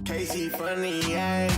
Casey funny, yeah.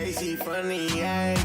Casey funny, yeah.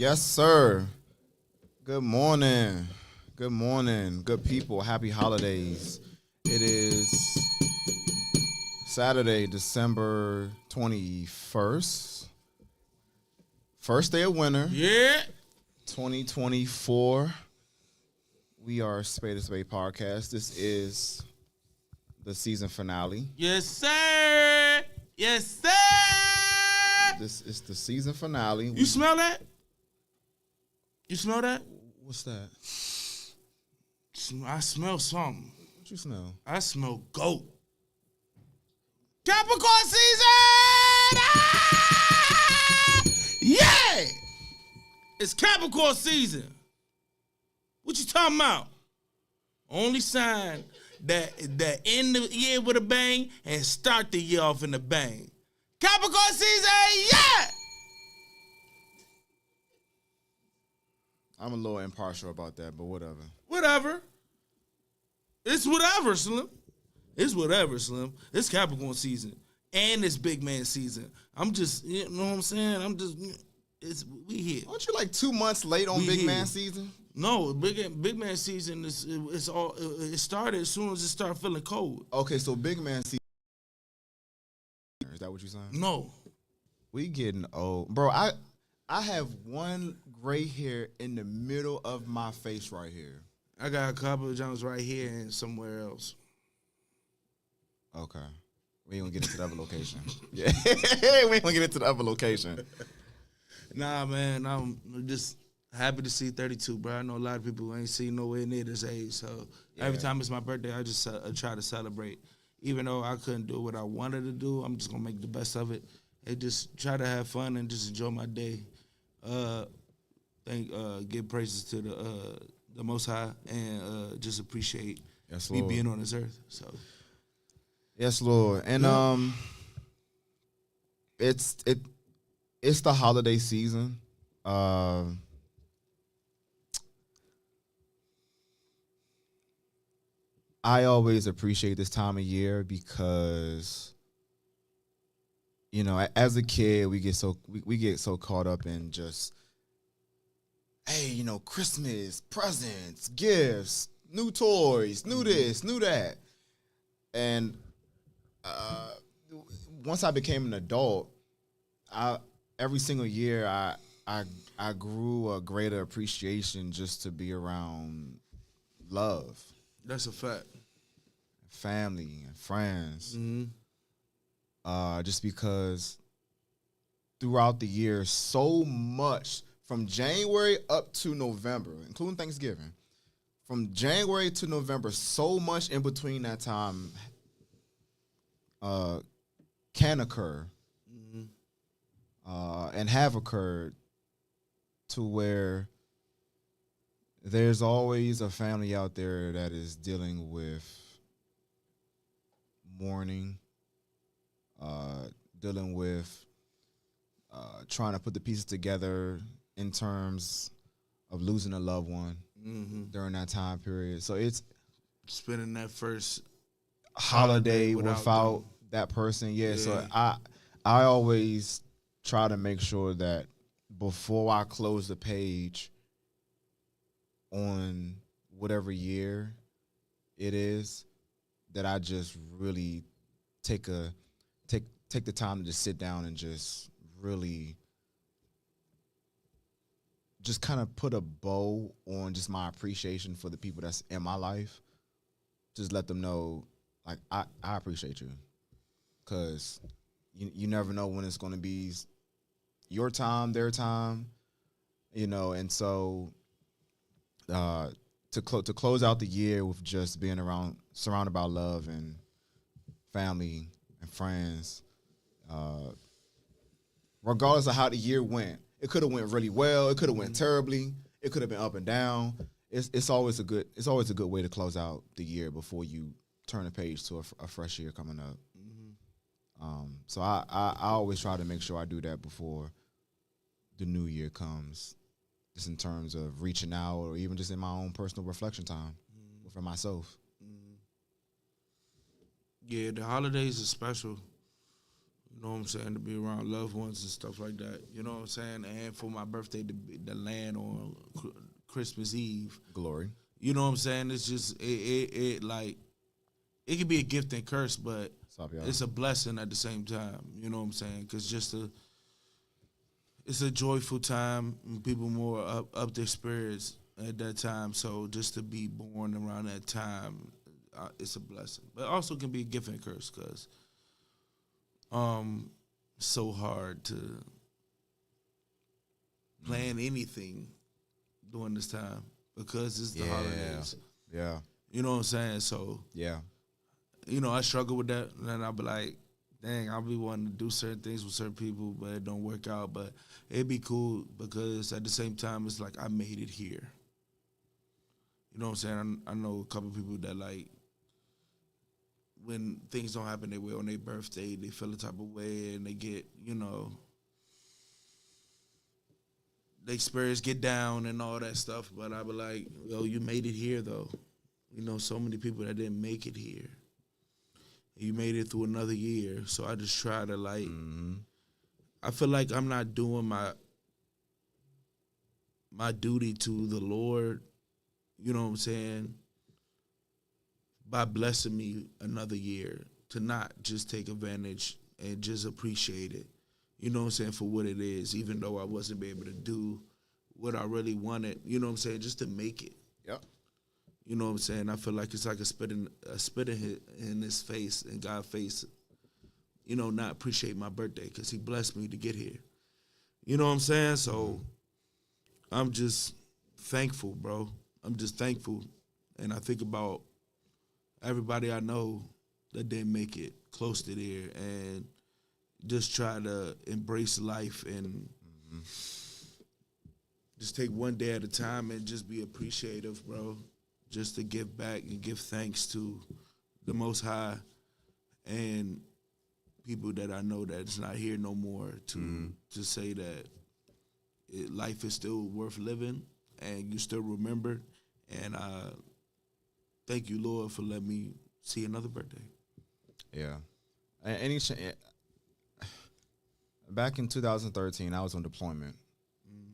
Yes, sir. Good morning. Good people. Happy holidays. It is Saturday, December 21st. First day of winter. Yeah. 2024. We are Spade podcast. This is the season finale. Yes, sir. Yes, sir. This is the season finale. You smell that? You smell that? What's that? I smell something. What you smell? I smell goat. Capricorn season! Ah! Yeah! It's Capricorn season. What you talking about? Only sign that end the year with a bang and start the year off in a bang. Capricorn season, yeah! I'm a little impartial about that, but whatever. Whatever. It's whatever, Slim. It's whatever, Slim. It's Capricorn season. And it's big man season. I'm just, you know what I'm saying? We here. Aren't you like 2 months late on We big here. man season? No, big man season it started as soon as it started feeling cold. Okay, so big man season. Is that what you're saying? No. We getting old. Bro, I have one gray hair in the middle of my face right here. I got a couple of jumps right here and somewhere else. Okay. We ain't gonna get into the other location. Yeah. We ain't gonna get into the other location. Nah, man, I'm just happy to see 32, bro. I know a lot of people ain't seen nowhere near this age, so every time it's my birthday, I just try to celebrate. Even though I couldn't do what I wanted to do, I'm just gonna make the best of it and just try to have fun and just enjoy my day. Give praises to the Most High and just appreciate me being on this earth. So, yes, Lord, and it's the holiday season. I always appreciate this time of year because, you know, as a kid, we get so caught up in just, hey, you know, Christmas, presents, gifts, new toys, new this, new that. And once I became an adult, every single year I grew a greater appreciation just to be around love. that's a fact. Family and friends. Just because throughout the year, so much from January up to November, including Thanksgiving, from January to November, so much in between that time can occur and have occurred to where there's always a family out there that is dealing with mourning, dealing with trying to put the pieces together in terms of losing a loved one during that time period. So it's Spending that first holiday without them. that person. Yeah. So I always try to make sure that before I close the page on whatever year it is, that I just really take the time to just sit down and just really just kind of put a bow on just my appreciation for the people that's in my life. Just let them know, like, I appreciate you. Because you never know when it's going to be your time, their time, you know. And so to close out the year with just being surrounded by love and family and friends, regardless of how the year went. It could have went really well. It could have went terribly. It could have been up and down. It's always a good way to close out the year before you turn the page to a fresh year coming up. So I always try to make sure I do that before the new year comes, just in terms of reaching out or even just in my own personal reflection time for myself. Yeah, the holidays are special. You know what I'm saying? To be around loved ones and stuff like that. You know what I'm saying? And for my birthday to land on Christmas Eve. Glory. You know what I'm saying? It's just it like it can be a gift and curse, but Stop, y'all. it's a blessing at the same time. You know what I'm saying? Because it's a joyful time. And people more up their spirits at that time. So just to be born around that time, it's a blessing. But also can be a gift and curse because so hard to plan anything during this time because it's the holidays. Yeah. You know what I'm saying? So Yeah. you know, I struggle with that, and then I'll be like, dang, I'll be wanting to do certain things with certain people, but it don't work out. But it'd be cool because at the same time, it's like I made it here. You know what I'm saying? I know a couple people that like when things don't happen their way on their birthday, they feel a type of way, and they get, you know, their spirits get down and all that stuff. But I be like, yo, you made it here, though. You know, so many people that didn't make it here. You made it through another year. So I just try to, like, I feel like I'm not doing my duty to the Lord, you know what I'm saying, by blessing me another year to not just take advantage and just appreciate it, you know what I'm saying, for what it is, even though I wasn't able to do what I really wanted, you know what I'm saying, just to make it. Yep. You know what I'm saying? I feel like it's like a spit in his face, in God's face, you know, not appreciate my birthday because he blessed me to get here. You know what I'm saying? So I'm just thankful, bro. I'm just thankful. And I think about everybody I know that didn't make it close to there and just try to embrace life and just take one day at a time and just be appreciative, bro. Just to give back and give thanks to the Most High and people that I know that's not here no more to say that life is still worth living and you still remember. And thank you, Lord, for letting me see another birthday. Yeah. Back in 2013, I was on deployment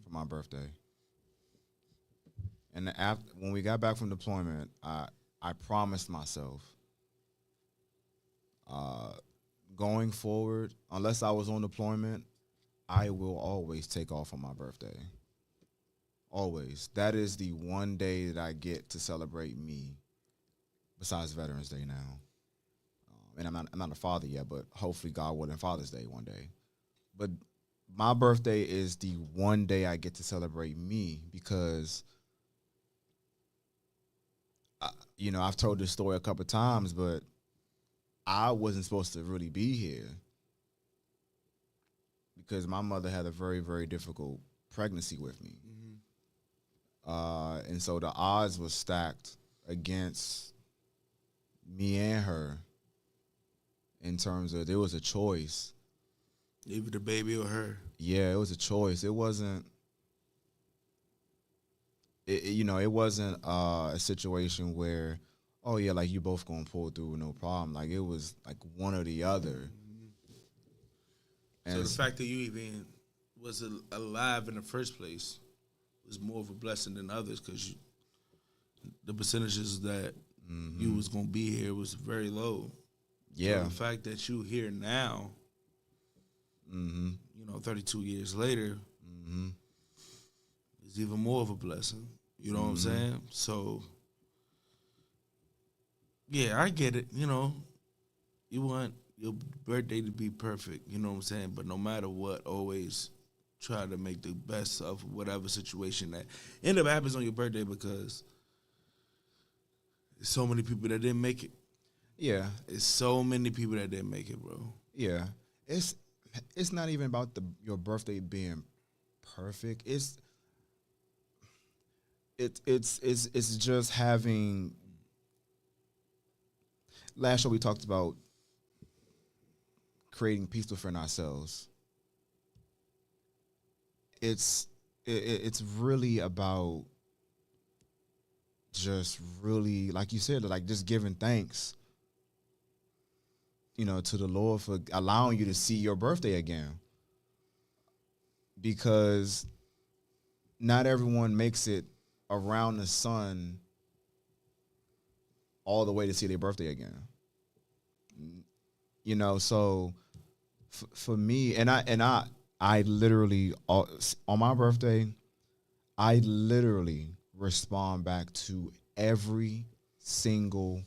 for my birthday. And when we got back from deployment, I promised myself, going forward, unless I was on deployment, I will always take off on my birthday. Always. That is the one day that I get to celebrate me, besides Veterans Day now. And I'm not a father yet, but hopefully God willing, Father's Day one day. But my birthday is the one day I get to celebrate me because you know, I've told this story a couple of times, but I wasn't supposed to really be here because my mother had a very, very difficult pregnancy with me. And so the odds were stacked against me and her in terms of there was a choice. Either the baby or her. Yeah, it was a choice. It wasn't, it wasn't a situation where, oh yeah, like you both gonna pull through no problem. Like it was like one or the other. So the fact that you even was alive in the first place was more of a blessing than others because the percentages that you was gonna be here was very low. Yeah. So the fact that you here now, 32 years later, is even more of a blessing. You know what I'm saying? So, yeah, I get it. You know, you want your birthday to be perfect. You know what I'm saying? But no matter what, always try to make the best of whatever situation that end up happens on your birthday because there's so many people that didn't make it. Yeah. It's so many people that didn't make it, bro. Yeah. It's not even about your birthday being perfect. It's just having. Last show we talked about creating peace within ourselves. It's really about just really, like you said, like just giving thanks. to the Lord for allowing you to see your birthday again. Because not everyone makes it around the sun all the way to see their birthday again. So for me, and I literally on my birthday, I literally respond back to every single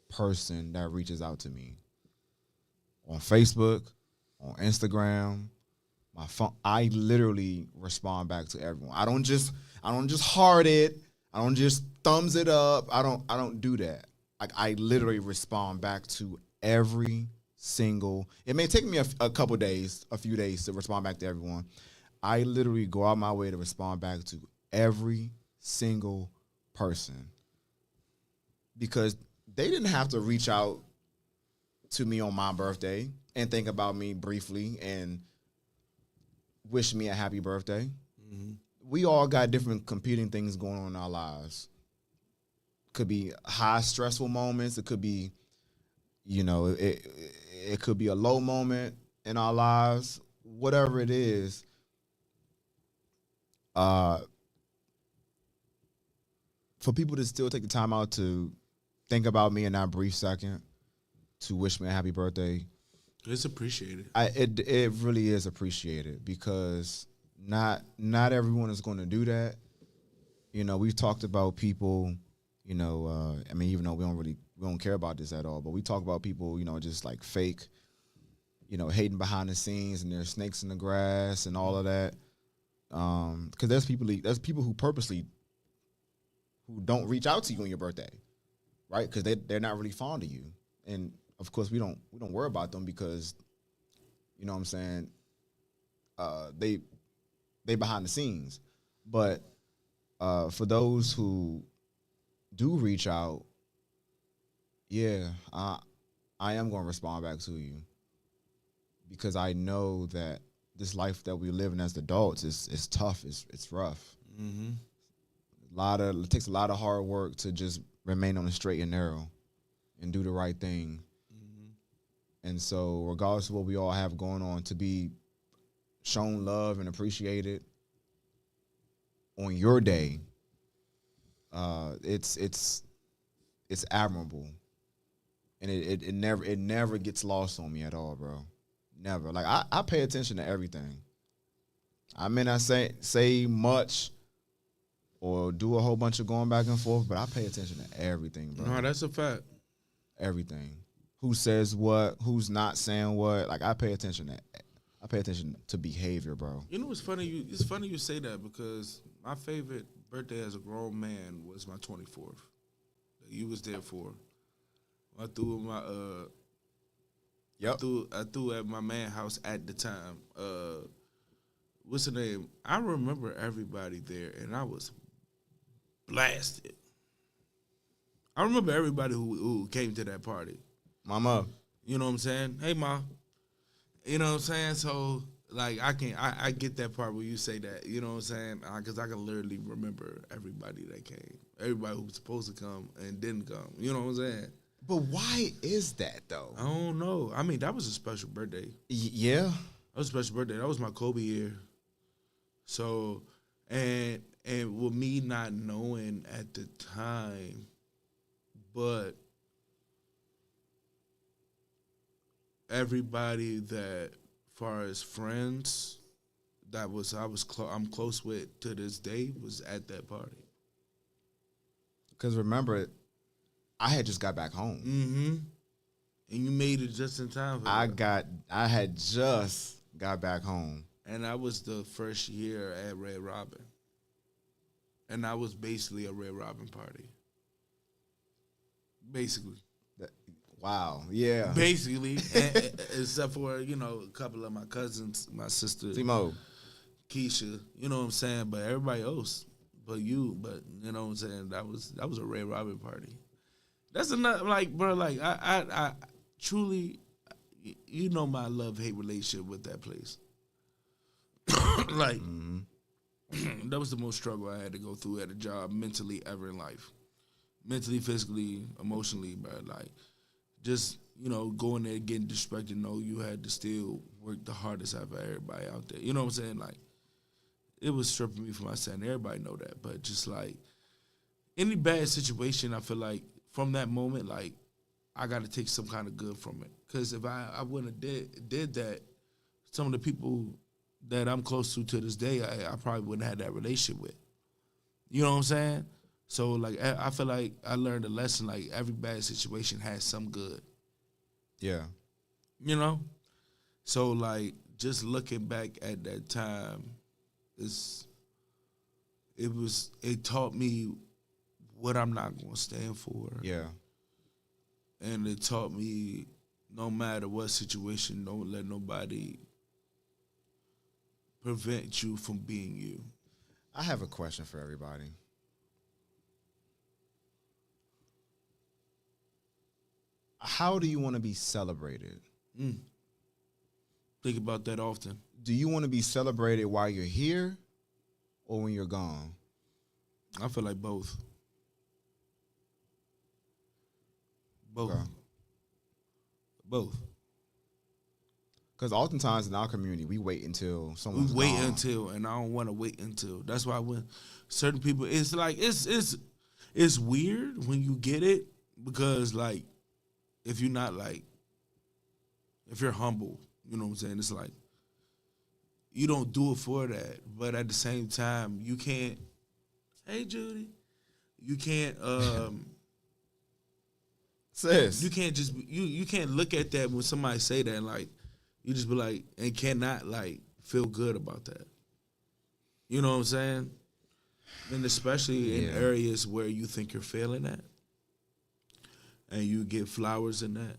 person that reaches out to me on Facebook, on Instagram, my phone. I literally respond back to everyone. I don't just heart it. I don't just thumbs it up. I don't do that. Like, I literally respond back to every single. It may take me a couple days, a few days to respond back to everyone. I literally go out my way to respond back to every single person, because they didn't have to reach out to me on my birthday and think about me briefly and wish me a happy birthday. Mm-hmm. We all got different competing things going on in our lives. Could be high stressful moments. It could be, it could be a low moment in our lives. Whatever it is, for people to still take the time out to think about me in that brief second, to wish me a happy birthday, it's appreciated. It really is appreciated, because not everyone is going to do that. We've talked about people. Even though we don't care about this at all, but we talk about people, just like fake, hating behind the scenes, and there's snakes in the grass and all of that. Because there's people who purposely who don't reach out to you on your birthday, right? Because they're not really fond of you, and of course we don't worry about them, because you know what I'm saying, they behind the scenes. But for those who do reach out, yeah, I am going to respond back to you, because I know that this life that we're living as adults is tough. It's rough. Mm-hmm. It takes a lot of hard work to just remain on the straight and narrow and do the right thing. Mm-hmm. And so, regardless of what we all have going on, to be shown love and appreciated on your day, it's admirable, and it never gets lost on me at all, bro. Never. Like, I pay attention to everything. I may not say much or do a whole bunch of going back and forth, but I pay attention to everything, bro. No, that's a fact. Everything. Who says what? Who's not saying what? Like, I pay attention to behavior, bro. It's funny. It's funny you say that, because my favorite birthday as a grown man was my 24th. That you was there for. I threw my Yep. I threw at my man's house at the time. What's the name? I remember everybody there, and I was blasted. I remember everybody who came to that party. Mama. You know what I'm saying? Hey, Ma. You know what I'm saying? So, like, I get that part where you say that. You know what I'm saying? Because I can literally remember everybody that came. Everybody who was supposed to come and didn't come. You know what I'm saying? But why is that, though? I don't know. I mean, that was a special birthday. Yeah. That was a special birthday. That was my Kobe year. So, and with me not knowing at the time, but everybody that, far as friends, I'm close with to this day, was at that party. Because remember, I had just got back home. Mm-hmm. And you made it just in time for that. I had just got back home. And that was the first year at Red Robin. And that was basically a Red Robin party. Basically. Wow, yeah. Basically. Except for, a couple of my cousins, my sister, Timo, Keisha, you know what I'm saying? But everybody else, you know what I'm saying? That was a Red Robin party. That's enough, bro, I truly, my love-hate relationship with that place. Mm-hmm. That was the most struggle I had to go through at a job mentally ever in life. Mentally, physically, emotionally, but just, going there getting distracted. No, you had to still work the hardest out of everybody out there. You know what I'm saying? Like, it was stripping me from my sanity. Everybody know that. But just, like, any bad situation, I feel like, from that moment, like, I got to take some kind of good from it. Because if I wouldn't have did that, some of the people that I'm close to this day, I probably wouldn't have had that relationship with. You know what I'm saying? So, like, I feel like I learned a lesson, like, every bad situation has some good. Yeah. You know? So, like, just looking back at that time, it taught me what I'm not going to stand for. Yeah. And it taught me no matter what situation, don't let nobody prevent you from being you. I have a question for everybody. How do you want to be celebrated? Think about that often. Do you want to be celebrated while you're here or when you're gone? I feel like both. Both. Okay. Both. Because oftentimes in our community, we wait until someone's We wait gone. until, and I don't want to wait until. That's why when certain people, it's like, it's weird when you get it because, like, if you're not, like, if you're humble, you know what I'm saying? It's like, you don't do it for that. But at the same time, you can't, hey, Judy, you can't, Sis. you can't just, you can't look at that when somebody say that and, like, you just be like, and cannot, like, feel good about that. You know what I'm saying? And especially in areas where you think you're failing at. And you get flowers in that.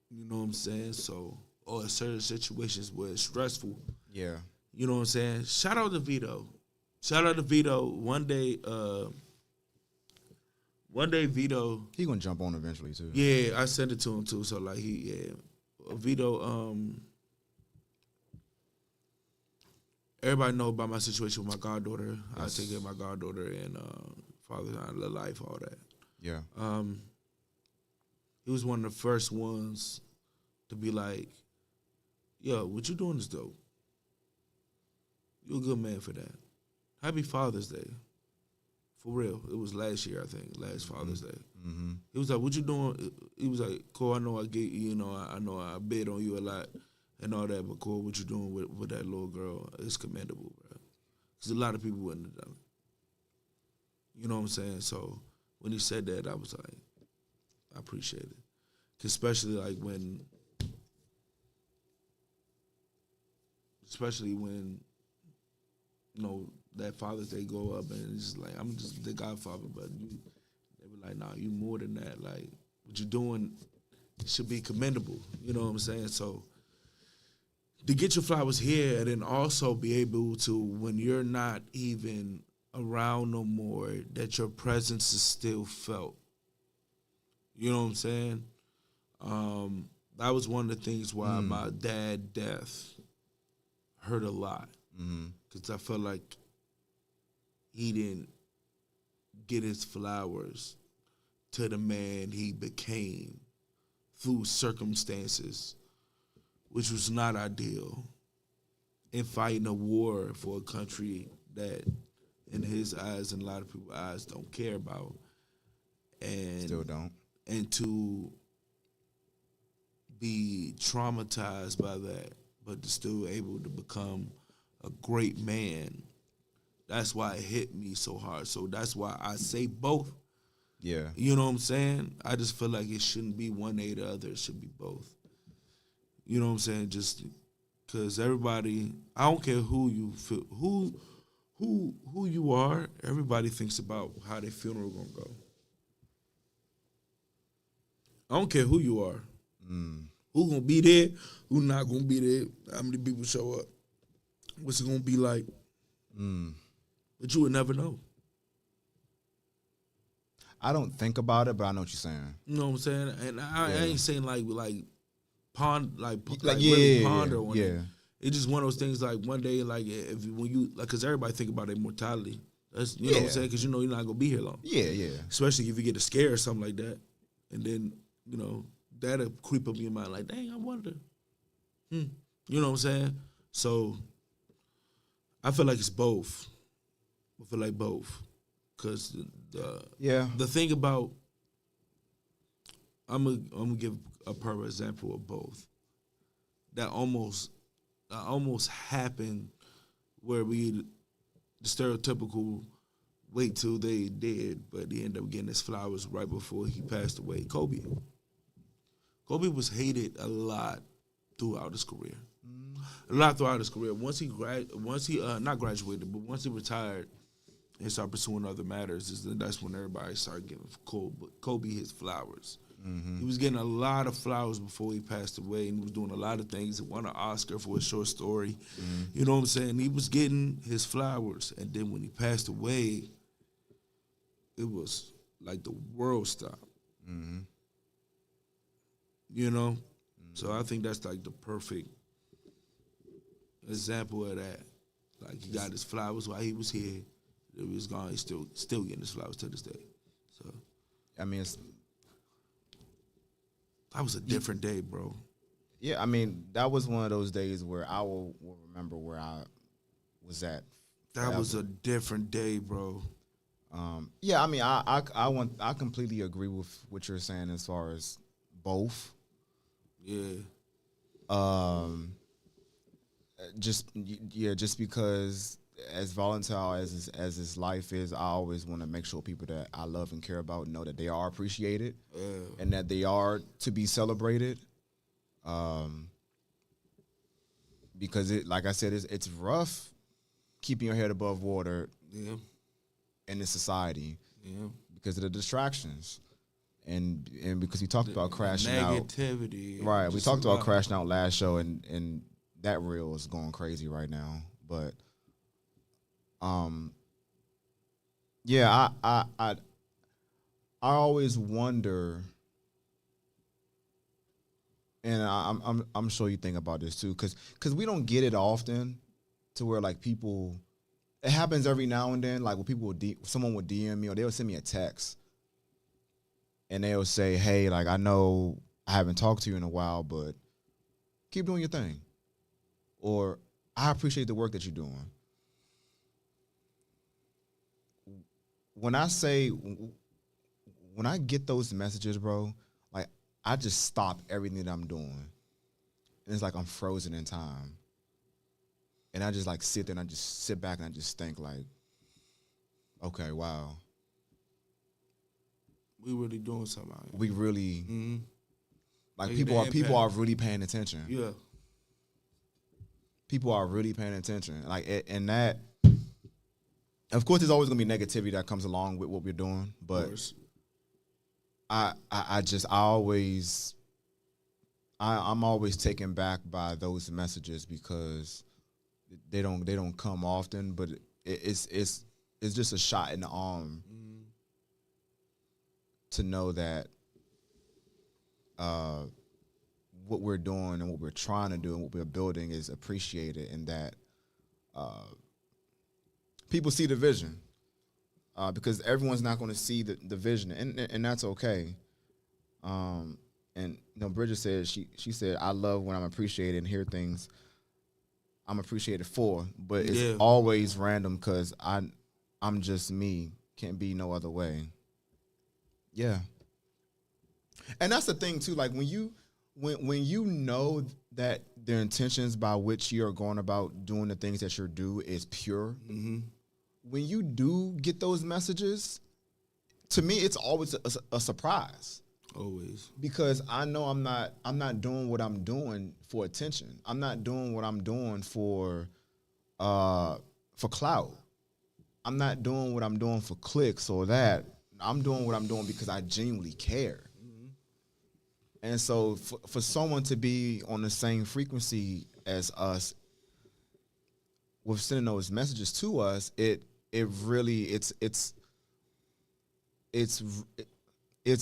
You know what I'm saying? So, or certain situations where it's stressful. Yeah. You know what I'm saying? Shout out to Vito. Shout out to Vito. One day Vito. He gonna jump on eventually too. Yeah, I sent it to him too. So like Vito, everybody know about my situation with my goddaughter. Yes. I take care of my goddaughter and father and life, all that. Yeah. He was one of the first ones to be like, yo, what you doing is dope. You're a good man for that. Happy Father's Day. For real. It was last year, I think, last Father's Day. Mm-hmm. He was like, what you doing? He was like, Cole, I know I get I know I bid on you a lot and all that, but Cole, what you doing with that little girl is commendable, bro. Because a lot of people wouldn't have done it. You know what I'm saying? So when he said that, I was like, I appreciate it. Especially like when that Father's Day go up and it's just like, I'm just the godfather, but they were like, nah, you more than that. Like, what you're doing should be commendable. You know what I'm saying? So to get your flowers here and then also be able to, when you're not even around no more, that your presence is still felt. You know what I'm saying? That was one of the things why my dad's death hurt a lot. Because I felt like he didn't get his flowers to the man he became through circumstances, which was not ideal, in fighting a war for a country that, in his eyes and a lot of people's eyes, don't care about. And Still don't. And to be traumatized by that, but to still able to become a great man. That's why it hit me so hard. So that's why I say both. Yeah. You know what I'm saying? I just feel like it shouldn't be one or the other. It should be both. You know what I'm saying? Just because everybody, I don't care who you feel, who you are. Everybody thinks about how their funeral gonna go. I don't care who you are. Who gonna be there? Who not gonna be there? How many people show up? What's it gonna be like? But you would never know. I don't think about it, but I know what you're saying. You know what I'm saying? And I ain't saying like really ponder on Yeah. it. It's just one of those things. Like one day, like when you like, because everybody think about immortality. That's you know what I'm saying? Because you know you're not gonna be here long. Yeah. Especially if you get a scare or something like that, and then that'll creep up in your mind like, dang, I wonder. You know what I'm saying? So I feel like it's both. I feel like both. Because the thing about, I'm gonna give a perfect example of both. That almost happened where the stereotypical wait till they dead, but he ended up getting his flowers right before he passed away. Kobe. Kobe was hated a lot throughout his career. A lot throughout his career. Once he not graduated, but once he retired and started pursuing other matters, that's when everybody started giving Kobe his flowers. He was getting a lot of flowers before he passed away, and he was doing a lot of things. He won an Oscar for a short story. You know what I'm saying? He was getting his flowers, and then when he passed away, it was like the world stopped. You know? So I think that's like the perfect example of that. Like, he got his flowers while he was here. He was gone. He's still getting his flowers to this day. So, I mean, that was a different day, bro. yeah, I mean, that was one of those days where I will remember where I was at. That was a different day, bro. Yeah, I mean, I completely agree with what you're saying as far as both. Yeah. Just because as volatile as his life is, I always want to make sure people that I love and care about know that they are appreciated and that they are to be celebrated. Because like I said, it's rough keeping your head above water in this society because of the distractions. And because we talked about crashing negativity. out. Right. We talked about crashing out last show, and that reel is going crazy right now. But yeah, I always wonder, and I'm sure you think about this too, because we don't get it often to where like people, it happens every now and then, like when people someone would DM me or they'll send me a text and they'll say, hey, like I know I haven't talked to you in a while, but keep doing your thing. Or I appreciate the work that you're doing. When I get those messages, bro, like I just stop everything that I'm doing. And it's like I'm frozen in time. And I just like sit there and I just sit back and I just think like, okay, wow. We really doing something out here. We really, like Making people are really paying attention. Yeah. People are really paying attention. Like, and that, of course, there's always gonna be negativity that comes along with what we're doing. But I'm always taken back by those messages because they don't come often. But it's just a shot in the arm to know that what we're doing and what we're trying to do and what we're building is appreciated, and that people see the vision, because everyone's not going to see the vision, and that's okay. And you know, Bridget said she said, I love when I'm appreciated and hear things I'm appreciated for, but it's always random because I'm just me, can't be no other way. Yeah, and that's the thing too. Like when you know that the intentions by which you're going about doing the things that you do is pure. When you do get those messages, to me, it's always a surprise. Always. Because I know I'm not doing what I'm doing for attention. I'm not doing what I'm doing for clout. I'm not doing what I'm doing for clicks or that. I'm doing what I'm doing because I genuinely care. And so for someone to be on the same frequency as us with sending those messages to us, it really it's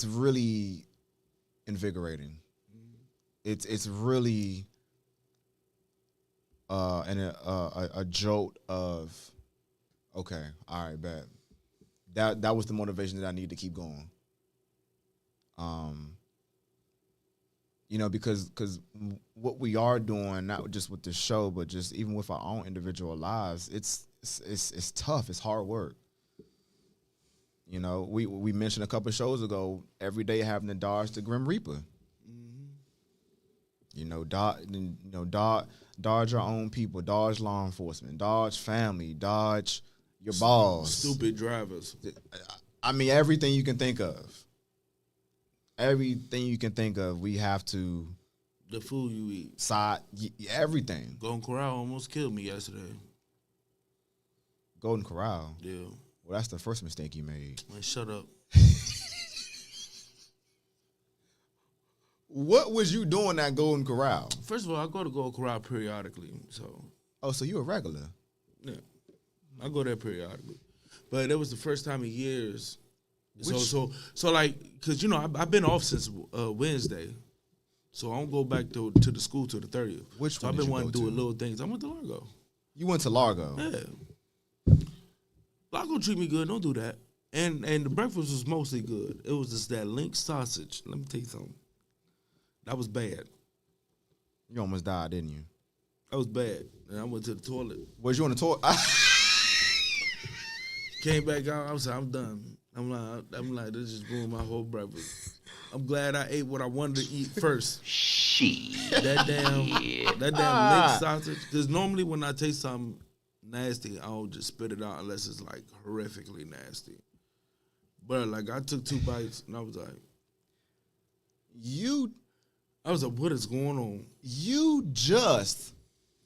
really invigorating. It's really a jolt of, okay, all right, bet. That was the motivation that I need to keep going. You know, because what we are doing, not just with the show, but just even with our own individual lives, it's tough. It's hard work. You know, we mentioned a couple of shows ago, every day having to dodge the Grim Reaper. You know, dodge your own people, dodge law enforcement, dodge family, dodge your boss. Stupid drivers. I mean, everything you can think of. Everything you can think of, we have to. The food you eat. Everything. Golden Corral almost killed me yesterday. Golden Corral? Yeah. Well, that's the first mistake you made. Man, shut up. What was you doing at Golden Corral? First of all, I go to Golden Corral periodically, so. Oh, so you a regular? Yeah. I go there periodically. But it was the first time in years. So like, because, you know, I've been off since Wednesday. So I don't go back to the school till the 30th. Which so one I've been did you wanting go to do to? little things. I went to Largo. You went to Largo? Yeah. Largo treat me good. Don't do that. And the breakfast was mostly good. It was just that link sausage. Let me tell you something. That was bad. You almost died, didn't you? That was bad. And I went to the toilet. Was you on the toilet? Came back out. I was like, I'm done. I'm like, this just ruined my whole breakfast. I'm glad I ate what I wanted to eat first. That damn link sausage. Because normally when I taste something nasty, I don't just spit it out unless it's like horrifically nasty. But like I took 2 bites and I was like, what is going on? You just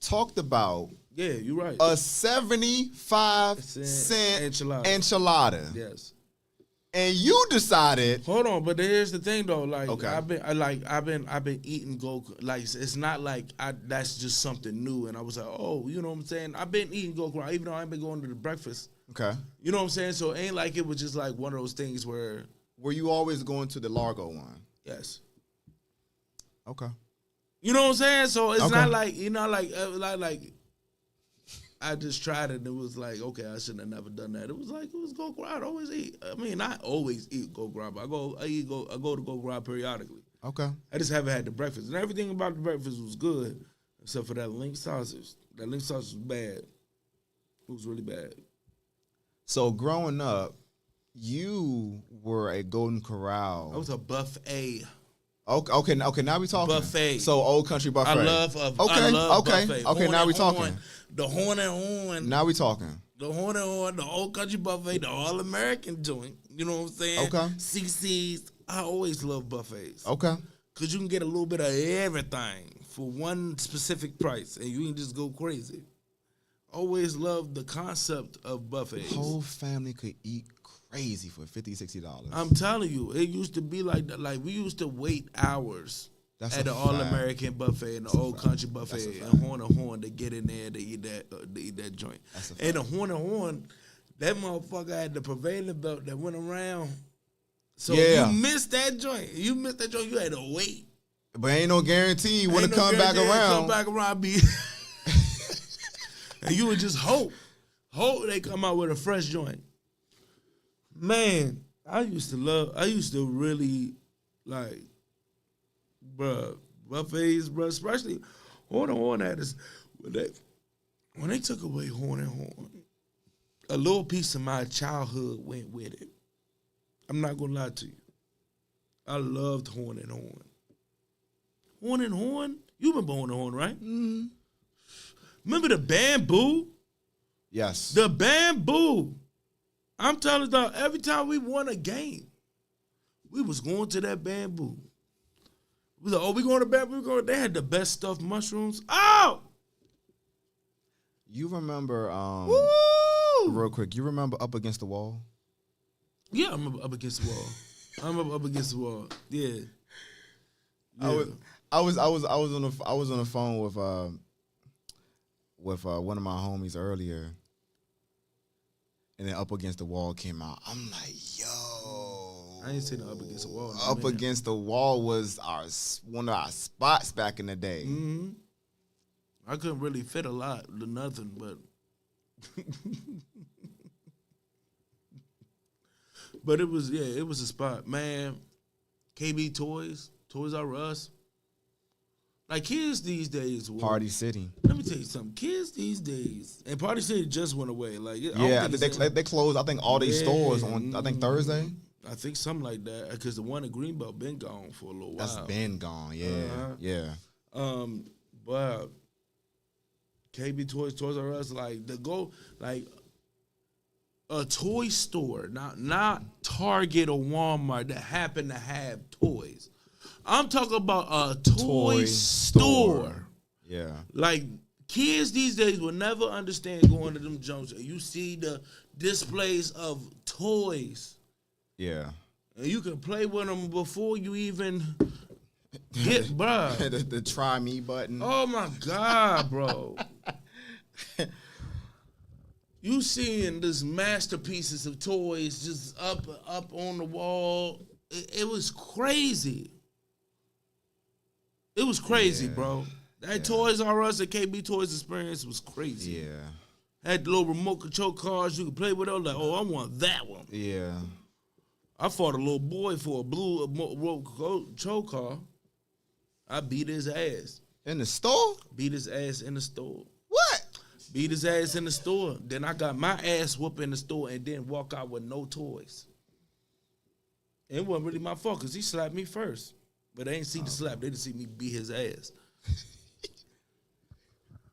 talked about Yeah, you're right. a 75-cent enchilada. Yes. And you decided. Hold on, but here's the thing though. Like Okay. I've been eating Goku. Like it's not like that's just something new. And I was like, oh, you know what I'm saying? I've been eating Goku even though I ain't been going to the breakfast. Okay. You know what I'm saying? So it ain't like it was just like one of those things where. Were you always going to the Largo one? Yes. Okay. You know what I'm saying? So it's Okay. not like like I just tried it and it was like, okay, I shouldn't have never done that. It was Goku. I'd always eat. I mean, I always eat Goku, but I go to Goku periodically. Okay. I just haven't had the breakfast. And everything about the breakfast was good, except for that link sausage. That link sausage was bad. It was really bad. So growing up, you were a Golden Corral. I was a buffet. Okay. Now we talking. Buffet. So Old Country Buffet. I love buffet. Okay. Now we talking. The horn and horn. Now we talking. The horn and horn, the Old Country Buffet, the All American joint. You know what I'm saying? Okay. CC's. I always love buffets. Okay. Because you can get a little bit of everything for one specific price and you can just go crazy. Always loved the concept of buffets. Whole family could eat crazy for $50, $60. I'm telling you, it used to be like that. Like we used to wait hours at the All American Buffet and the Old Country Buffet and Horn to get in there to eat that joint. And the Horn, that motherfucker had the prevailing belt that went around. So you missed that joint. You had to wait. But ain't no guarantee when it come back around. Come back around, be. And you would just hope they come out with a fresh joint. Man, I used to really like, bruh, buffets, bruh, especially Horn and Horn had this, when they took away Horn and Horn, a little piece of my childhood went with it. I'm not gonna lie to you. I loved Horn and Horn. Horn and Horn? You remember Horn and Horn, right? Mm-hmm. Remember the bamboo? Yes. The bamboo. I'm telling you, every time we won a game, we was going to that bamboo. We was like, oh, we going to bamboo? They had the best stuffed mushrooms. Oh! You remember, Woo! real quick, you remember Up Against the Wall? Yeah, I remember Up Against the Wall. I remember Up Against the Wall. Yeah. I was on the phone with one of my homies earlier, and then Up Against the Wall came out. I'm like, yo. I ain't seen Up Against the Wall. Up Against the Wall was one of our spots back in the day. Mm-hmm. I couldn't really fit a lot to nothing, but but it was a spot, man. KB Toys R Us. Like kids these days, Party City. Let me tell you something. Kids these days, and Party City just went away. Like Yeah, they closed. I think all these stores on I think Thursday. I think something like that because the one in Greenbelt been gone for a little while. That's been gone. Yeah, yeah. But KB Toys R Us, like a toy store, not Target or Walmart that happen to have toys. I'm talking about a toy store. Yeah. Like kids these days will never understand going to them junks. You see the displays of toys. Yeah. And you can play with them before you even get, bruh. the try me button. Oh my God, bro. You seeing this masterpieces of toys just up on the wall. It was crazy. It was crazy, bro. That Toys R Us and KB Toys experience was crazy. Yeah. Had the little remote control cars you could play with. I was like, oh, I want that one. Yeah. I fought a little boy for a blue remote control car. I beat his ass. In the store? Beat his ass in the store. What? Beat his ass in the store. Then I got my ass whooped in the store and then walk out with no toys. It wasn't really my fault because he slapped me first. But they ain't see the slap. They didn't see me beat his ass.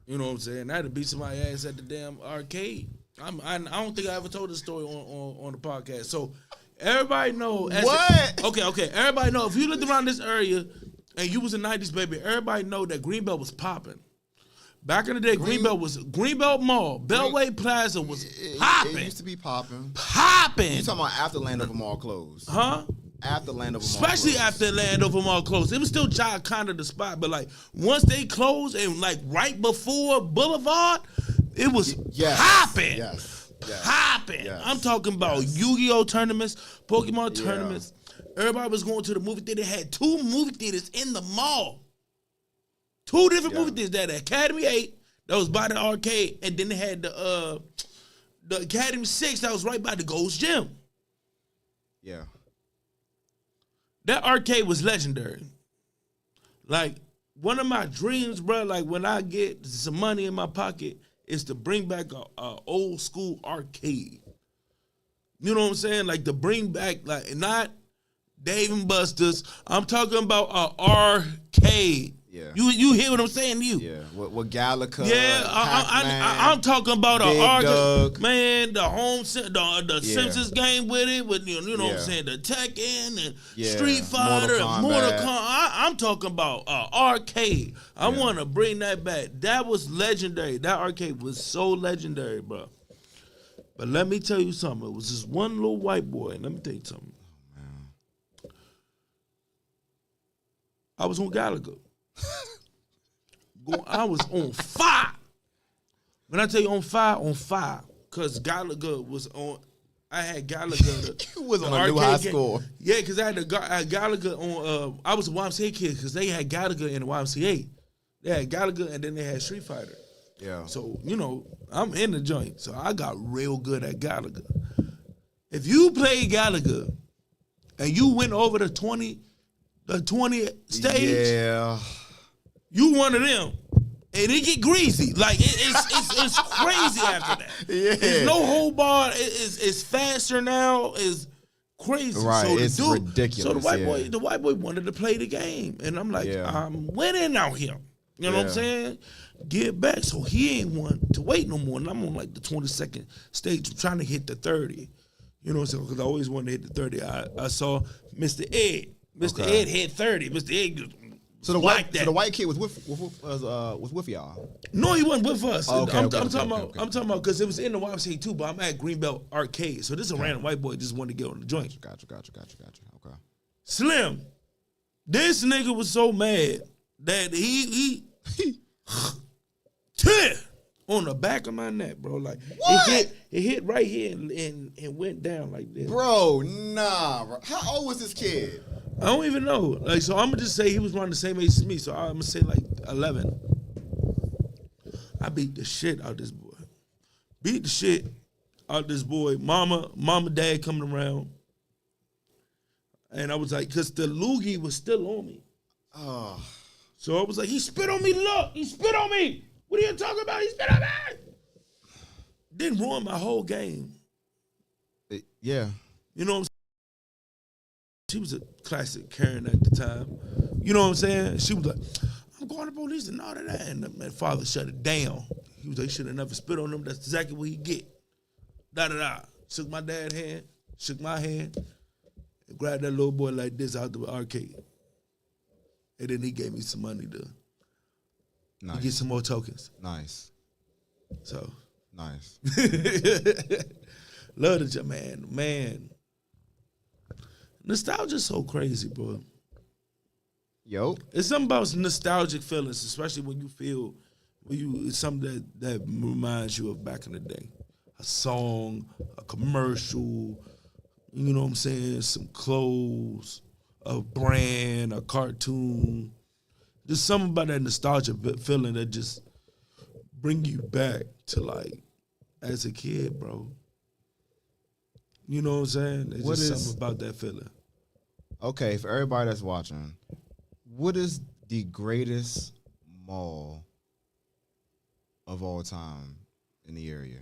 You know what I'm saying? I had to beat somebody's ass at the damn arcade. I don't think I ever told this story on the podcast. So everybody know. What? Okay. Everybody know if you lived around this area and you was a 90s baby, everybody know that Greenbelt was popping. Back in the day, Greenbelt Mall, Beltway Plaza was popping. It used to be popping. Popping. You talking about after Landover Mall closed? Huh? After Landover Mall Especially closed. after Landover Mall closed. It was still kind of the spot, but like once they closed and like right before Boulevard, it was popping. Yes. Popping. Yes. I'm talking about Yu-Gi-Oh tournaments, Pokemon tournaments. Everybody was going to the movie theater. They had 2 movie theaters in the mall. 2 different movie theaters. They had the Academy 8 that was by the arcade, and then they had the Academy 6 that was right by the Gold's Gym. Yeah. That arcade was legendary. Like, one of my dreams, bro, like when I get some money in my pocket, is to bring back a old school arcade. You know what I'm saying? Like to bring back, like not Dave and Buster's. I'm talking about an arcade. Yeah. You hear what I'm saying? Yeah. With Galaga. Yeah, I'm talking about an arcade. Man, the Simpsons game with it, with you know what I'm saying, the Tekken and Street Fighter and Mortal Kombat. I'm talking about arcade. I want to bring that back. That was legendary. That arcade was so legendary, bro. But let me tell you something. It was just one little white boy. Let me tell you something. I was on Galaga. I was on fire. When I tell you on fire, because Galaga was on. I had Galaga. You was on a new high score. Yeah, because I had Galaga on. I was a YMCA kid because they had Galaga in the YMCA. They had Galaga and then they had Street Fighter. Yeah. So you know I'm in the joint, so I got real good at Galaga. If you play Galaga and you went over the 20 stage, you one of them. And it get greasy. Like it's crazy after that. Yeah. There's no whole bar. It's faster now. It's crazy. Right. So it's ridiculous. So the white boy wanted to play the game. And I'm like, I'm winning out here. You know what I'm saying? Get back. So he ain't want to wait no more. And I'm on like the 22nd stage. I'm trying to hit the 30. You know what I'm saying? Because I always wanted to hit the 30. I saw Mr. Ed. Mr. Ed hit 30. Mr. Ed. So the white kid was with y'all. No, he wasn't with us. Oh, I'm talking about because it was in the YMCA too, but I'm at Greenbelt Arcade. So this is a random white boy just wanted to get on the joint. Gotcha. Okay. Slim, this nigga was so mad that he on the back of my neck, bro. Like what? It hit right here and went down like this. Bro, nah. Bro. How old was this kid? I don't even know. Like, so I'm gonna just say he was around the same age as me. So I'm gonna say like 11. I beat the shit out of this boy. Beat the shit out of this boy. Mama, dad coming around, and I was like, cause the loogie was still on me. Oh. So I was like, he spit on me, look, he spit on me. What are you talking about? He spit on me. Didn't ruin my whole game. Yeah. You know what I'm saying? She was a classic Karen at the time. You know what I'm saying? She was like, I'm going to police and all of that. And my father shut it down. He was like, should have never spit on him. That's exactly what he get. Da-da-da. Shook my dad's hand, shook my hand, and grabbed that little boy like this out the arcade. And then he gave me some money to get some more tokens. Nice. So. Nice. Love the man. Nostalgia's so crazy, bro. Yo. It's something about nostalgic feelings, especially when you feel it's something that reminds you of back in the day. A song, a commercial, you know what I'm saying, some clothes, a brand, a cartoon. There's something about that nostalgia feeling that just bring you back to like as a kid, bro. You know what I'm saying? There's just something about that feeling. Okay, for everybody that's watching, what is the greatest mall of all time in the area?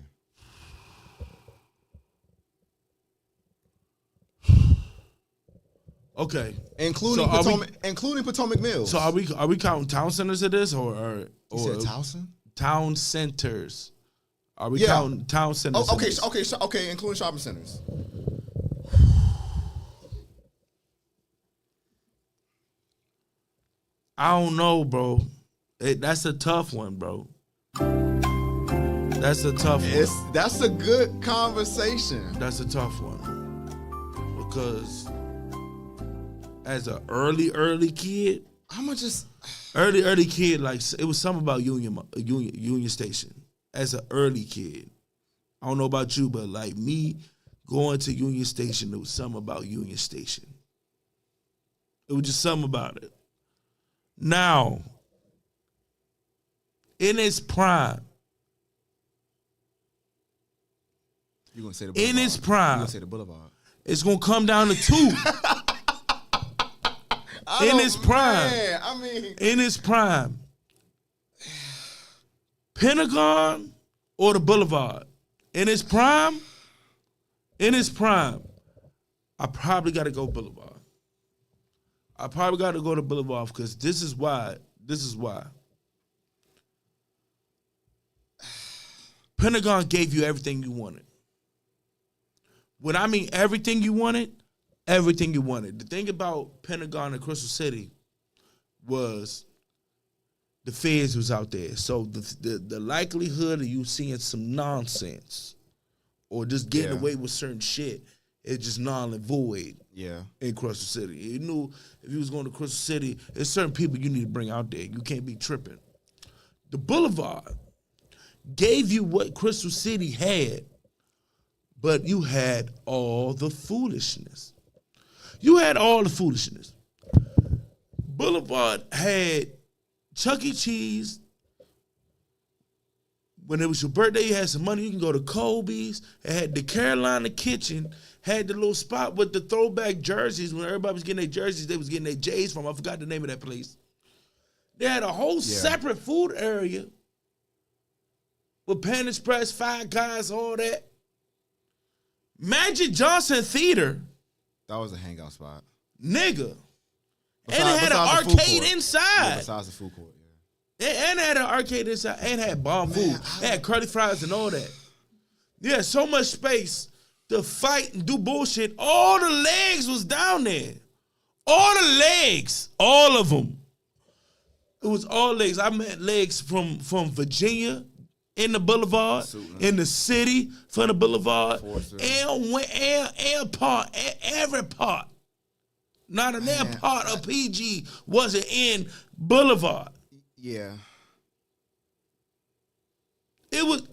Okay, including Potomac Mills. So are we counting town centers of this or you said Towson? Town centers? Are we counting town centers? Oh, okay, including shopping centers. I don't know, bro. That's a tough one, bro. That's a tough one. That's a good conversation. That's a tough one because as an early kid, I'ma just early kid, like it was something about Union Station. As an early kid, I don't know about you, but like me going to Union Station, there was something about Union Station. It was just something about it. Now, in its prime, you gonna say the Boulevard? In its prime, you gonna say the Boulevard? It's gonna come down to two. In its prime, in its prime, Pentagon or the Boulevard. In its prime, I probably got to go Boulevard. I probably got to go to Boulevard because this is why. Pentagon gave you everything you wanted. When I mean everything you wanted, everything you wanted. The thing about Pentagon and Crystal City was the feds was out there. So the likelihood of you seeing some nonsense or just getting away with certain shit is just null and void. Yeah. In Crystal City. You knew if you was going to Crystal City, there's certain people you need to bring out there. You can't be tripping. The Boulevard gave you what Crystal City had, but you had all the foolishness. Boulevard had Chuck E. Cheese. When it was your birthday, you had some money, you can go to Kobe's. It had the Carolina Kitchen, had the little spot with the throwback jerseys. When everybody was getting their jerseys, they was getting their J's from. I forgot the name of that place. They had a whole separate food area with Pan Express, Five Guys, all that. Magic Johnson Theater. That was a hangout spot. Nigga. And it had an arcade inside. Yeah, besides the food court, And it had an arcade inside. And had bomb food. It had curly fries and all that. Yeah, so much space to fight and do bullshit. All the legs was down there. All the legs. All of them. It was all legs. I met legs from Virginia in the Boulevard, in the city from the Boulevard, and part, every part. Not an air part of PG wasn't in Boulevard. Yeah. It was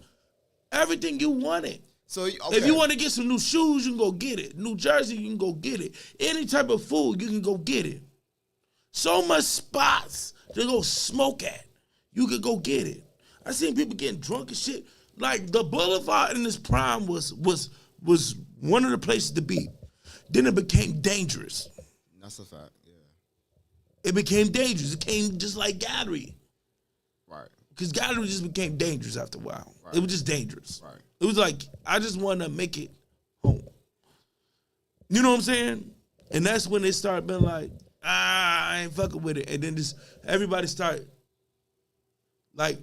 everything you wanted. So if you want to get some new shoes, you can go get it. New jersey, you can go get it. Any type of food, you can go get it. So much spots to go smoke at. You could go get it. I seen people getting drunk and shit. Like the Boulevard in its prime was one of the places to be. Then it became dangerous. That's a fact, yeah. it became dangerous. It came just like Gallery. Right. Because Gallery just became dangerous after a while. Right. It was just dangerous. Right. It was like, I just want to make it home. You know what I'm saying? And that's when they start being like, I ain't fucking with it. And then just everybody start like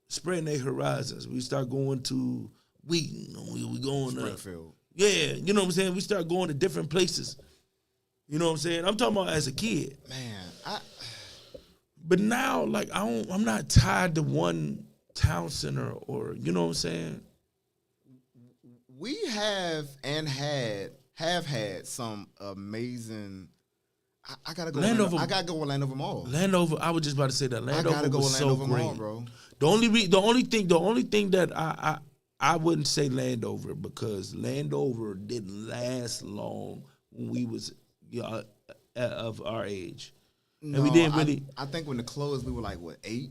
spreading their horizons. We start going to Wheaton. We going to Springfield. Yeah, you know what I'm saying? We start going to different places. You know what I'm saying? I'm talking about as a kid. Man, But now, like, I'm not tied to one town center or, you know what I'm saying? we have had some amazing. I gotta go. Landover. I gotta go with Landover Mall. Landover, I was just about to say that. Landover I gotta go was with so Landover great. Mall, bro. The only thing that I wouldn't say Landover because Landover didn't last long when we was of our age. No, and we didn't really. I think when the closed, we were like what 8,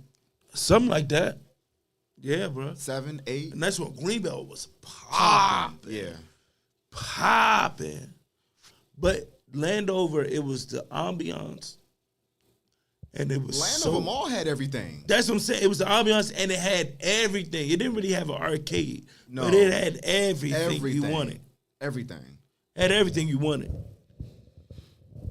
Something like that. Yeah, bro. 7, 8. And that's when Greenbelt was popping. Yeah. Popping. But Landover, it was the ambiance. And it was Landover Mall had everything. That's what I'm saying. It was the ambiance and it had everything. It didn't really have an arcade. No. But it had everything you wanted. Everything. Had everything you wanted.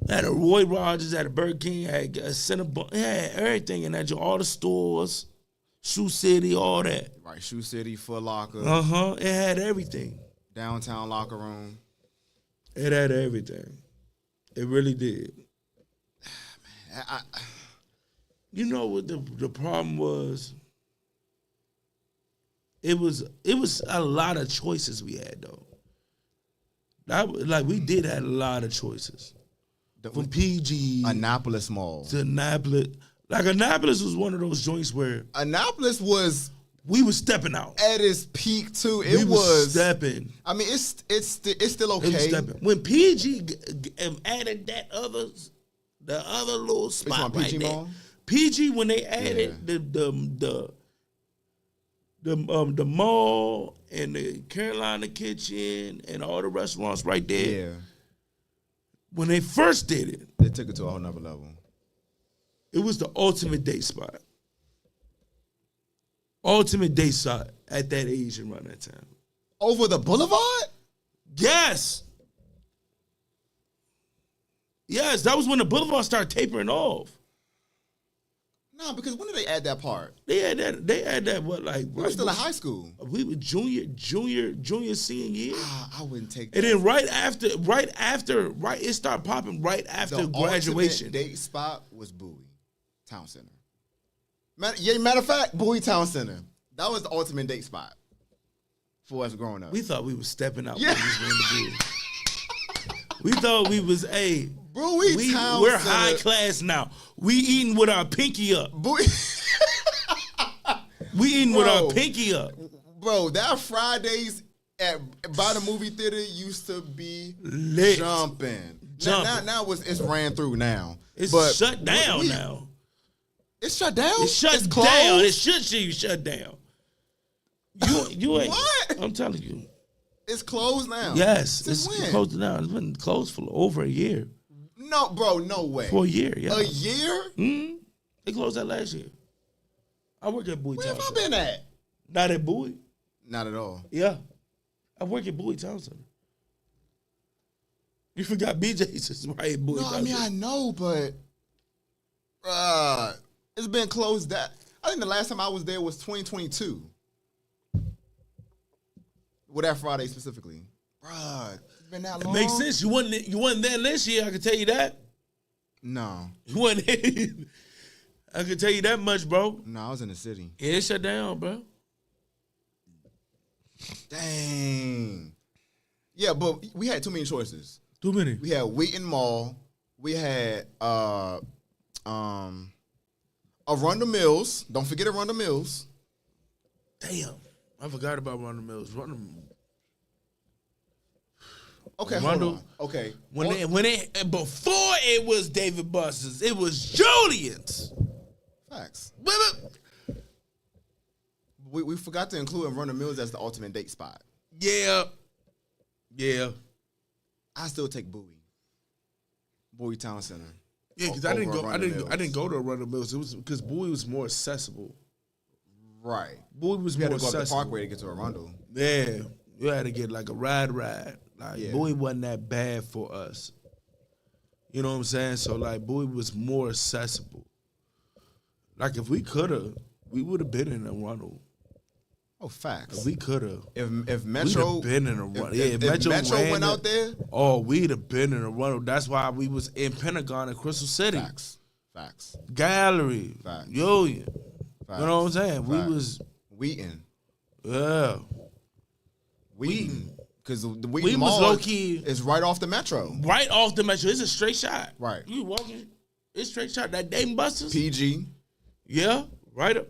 Had a Roy Rogers, had a Burger King, had a Cinnabon, had everything in that. All the stores, Shoe City, all that. Right, Shoe City, Foot Locker. It had everything. Downtown Locker Room. It had everything. It really did. You know what the problem was? It was a lot of choices we had though. Like we did have a lot of choices. From PG Annapolis Mall. to Annapolis. Like Annapolis was one of those joints where Annapolis was we was stepping out. at its peak too. We was stepping. I mean, it's still okay. It was stepping. When PG added the other little spot right PG there. Mall? PG when they added the mall and the Carolina Kitchen and all the restaurants right there. Yeah. When they first did it, They took it to a whole nother level. it was the ultimate date spot. Ultimate date spot at that age and around that time. Over the boulevard? Yes. Yes, that was when the boulevard started tapering off. No, because when did they add that part? They had that what like We were still in high school. we were junior, senior year. I wouldn't take that. And then right after, it started popping right after the graduation. ultimate date spot was Bowie Town Center. Matter of fact, Bowie Town Center. That was the ultimate date spot for us growing up. We thought we was stepping out. Yeah. When we was going to Bowie. We thought we was Bowie Town we're Center. high class now. We eating with our pinky up. Bowie. We eating with Bro. our pinky up. Bro, that Fridays by the movie theater used to be Lit. jumping. Jumping. Now it's ran through now. It's But shut down now. It's shut down? It's shut closed? down. It should be shut down. You ain't. What? I'm telling you. It's closed now. Yes, Since it's when? closed down. It's been closed for over a year. No, bro, no way. For a year, yeah. A year? Mm-hmm. They closed that last year. I work at Bowie Where Town have I Center. been at? Not at Bowie. Not at all. Yeah. I work at Bowie Town Center. You forgot BJ's is right at Bowie No, Town I mean, Center. I know, but it's been closed that. I think the last time I was there was 2022. With that Friday specifically. Bruh, it's been that long. It makes sense. You wasn't there this year, I can tell you that. No. You wasn't I can tell you that much, bro. No, I was in the city. Yeah, it shut down, bro. Dang. Yeah, but we had too many choices. Too many. We had Wheaton Mall. We had Arundel Mills. Don't forget Arundel Mills. Damn. I forgot about Ronald Mills. Okay, Arundel. hold on. Okay. Before it was David Buster's, it was Julian's. Facts. We forgot to include Arundel Mills as the ultimate date spot. Yeah. I still take Bowie. Bowie Town Center. Yeah, because I didn't go to Arundel Mills. It was because Bowie was more accessible. Right. Bowie was You more had to go up the accessible. Parkway to get to Arundel. Yeah, you had to get like a ride. Like Yeah. Bowie wasn't that bad for us. You know what I'm saying? So like Bowie was more accessible. Like if we could have, we would have been in Arundel. Oh, facts. If we could have. If Metro We'd have been in Arundel. if Metro went out there, we'd have been in Arundel. That's why we was in Pentagon in Crystal City. facts. Gallery. Facts. Union. Facts. You know what I'm saying? Facts. We was, Wheaton. yeah. Wheaton. Because the Wheaton We was Mall low-key is right off the Metro. right off the Metro. It's a straight shot. Right. You walking, it's straight shot. That Dave and Buster's. PG. Yeah, right up.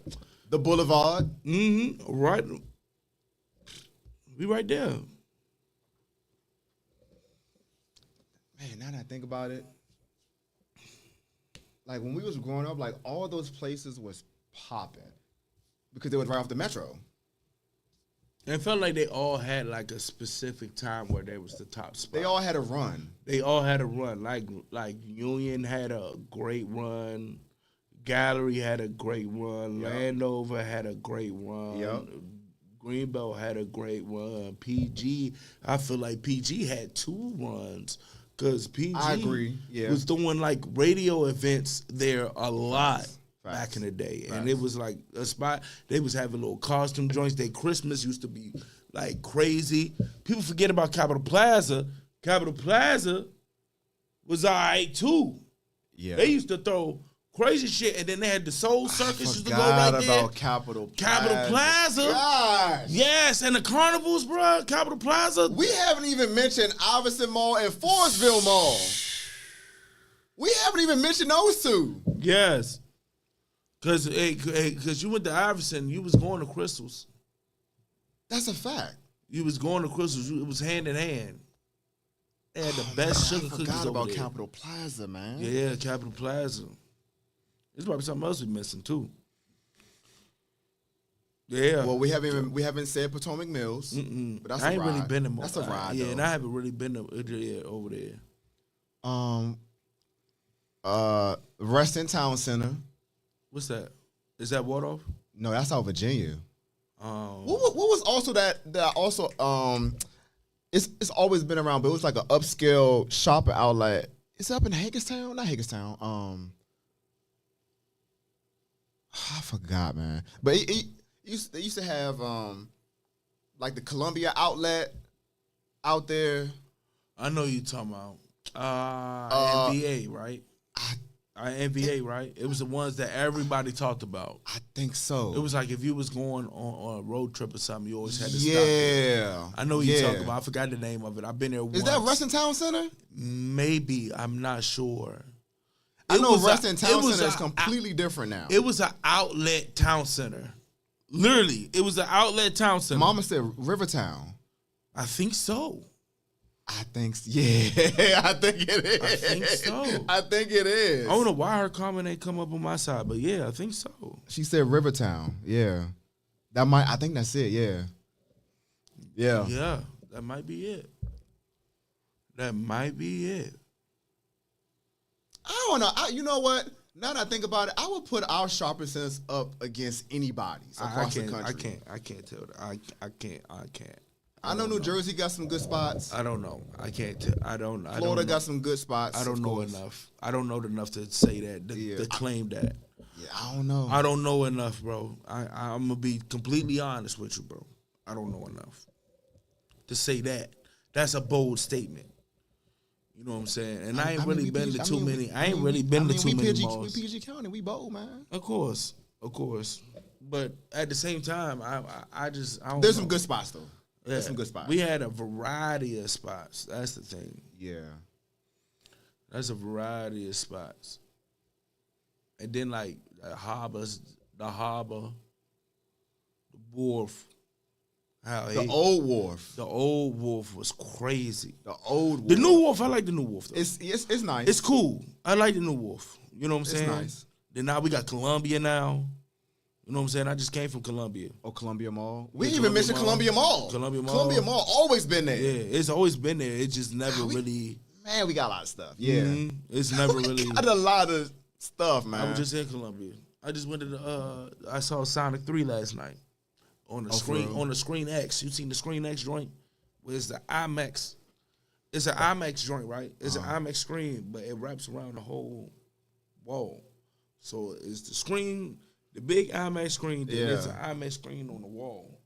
The Boulevard. Mm-hmm. Right. We right there. Man, now that I think about it, like when we was growing up, like all those places was popping because they was right off the Metro. And it felt like they all had like a specific time where they was the top spot. They all had a run. They all had a run. Like Union had a great run. Gallery had a great run. Yep. Landover had a great run. Yep. Greenbelt had a great run. PG, I feel like PG had 2 runs because PG I agree. Yeah. was doing like radio events there a lot Facts. back in the day. Facts. And it was like a spot. They was having little costume joints. Their Christmas used to be like crazy. People forget about Capitol Plaza. Capitol Plaza was all right too. Yeah. They used to throw crazy shit, and then they had the Soul Circus used to go Forgot right there. about Capitol Plaza. Capitol Plaza. Gosh. Yes, and the carnivals, bro. Capitol Plaza. We haven't even mentioned Iverson Mall and Forestville Mall. We haven't even mentioned those two. Yes. Cause you went to Iverson, you was going to Crystals. That's a fact. You was going to Crystals. It was hand in hand. They had the best sugar I cookies forgot over about there. Capitol Plaza, man. Yeah, Capitol Plaza. There's probably something else we missing too. Yeah. Well, we haven't said Potomac Mills, but that's I a ain't ride. really been in. That's a ride. Yeah, though. and I haven't really been over there. Reston Town Center. What's that? Is that Waldorf? No, that's out Virginia. Um, What was also that also it's always been around, but it was like an upscale shopping outlet. It's up in Hagerstown, not Hagerstown. I forgot, man. But they used to have like the Columbia outlet out there. I know you talking about NBA, right? NBA, right? It was the ones that everybody talked about. I think so. It was like if you was going on a road trip or something, you always had to stop there. Yeah. I know what you talking about. I forgot the name of it. I've been there once. Is that Reston Town Center? Maybe. I'm not sure. I know was Reston Town was Center is completely different now. It was an outlet town center. Literally, it was an outlet town center. Mama said Rivertown. I think so. I think, yeah, I think it is. I think so. I think it is. I don't know why her comment ain't come up on my side, but yeah, I think so. She said Rivertown. Yeah, I think that's it. Yeah, yeah. Yeah, that might be it. That might be it. I don't know. You know what? Now that I think about it, I would put our shopping centers up against anybody's across the country. I can't tell that. I can't. I know New Jersey got some good spots. I don't know. I can't tell. Florida got some good spots. I don't of know course. enough. I don't know enough to say that, to claim that. Yeah, I don't know. I don't know enough, bro. I'm gonna be completely honest with you, bro. I don't know enough to say that. That's a bold statement. You know what I'm saying? And I ain't really been to too many. I ain't really been to too many malls. We PG County, we bold, man. Of course. But at the same time, I don't There's know. some good spots though. Yeah. There's some good spots. We had a variety of spots. That's the thing. Yeah. That's a variety of spots. And then like the harbor, the wharf. The old wharf. The old wharf was crazy. The old wharf. The new wharf, I like the new wharf though. It's nice. It's cool. I like the new wharf. You know what I'm saying? It's nice. Then now we got Columbia now. You know what I'm saying? I just came from Columbia. Oh, Columbia Mall. We Yeah, didn't even mention Columbia Columbia Mall. Columbia Mall. Columbia Mall always been there. Yeah, it's always been there. It just never really. Man, Man, we got a lot of stuff. Yeah. It's never really. Got a lot of stuff, man. I was just in Columbia. I just went to I saw Sonic 3 last night on the screen. On the Screen X. You seen the Screen X joint? Where's the IMAX? It's an IMAX joint, right? It's an IMAX screen, but it wraps around the whole wall. So it's the screen, the big IMAX screen. Then there's an IMAX screen on the wall,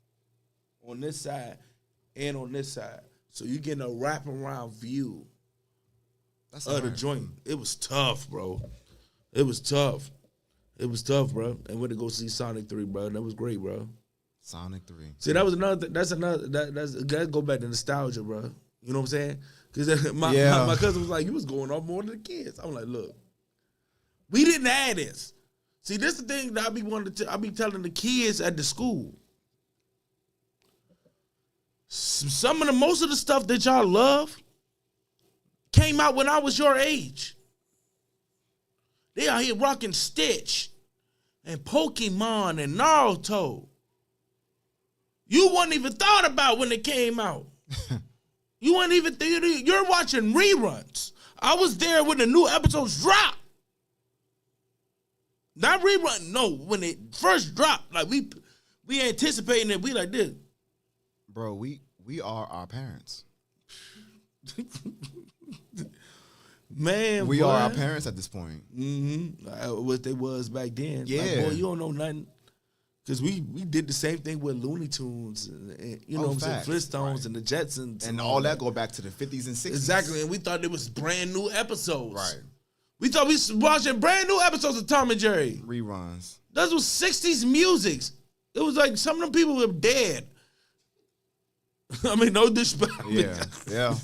on this side and on this side. So you getting a wraparound view of the joint. It was tough, bro. It was tough. It was tough, bro. And went to go see Sonic 3, bro. That was great, bro. Sonic 3. See, that was another. That's another. That go back to nostalgia, bro. You know what I'm saying? Because my cousin was like, "You was going off more than the kids." I'm like, "Look, we didn't have this. See, this is the thing that I be telling the kids at the school. Most of the stuff that y'all love came out when I was your age. They out here rocking Stitch and Pokemon and Naruto. You wasn't even thought about when it came out. You weren't even you're watching reruns. I was there when the new episodes dropped. Not rerun, no, when it first dropped. Like we anticipating it, we like this. Bro, we are our parents. Man, we boy. are our parents at this point. What they was back then. Yeah. Like, boy, you don't know nothing. Because we did the same thing with Looney Tunes and you know what I'm saying, Flintstones and the Jetsons. And all that go back to the 50s and 60s. Exactly, and we thought it was brand new episodes. Right. We thought we was watching brand new episodes of Tom and Jerry. Reruns. Those was 60s music. It was like some of them people were dead. I mean, no disrespect. Yeah.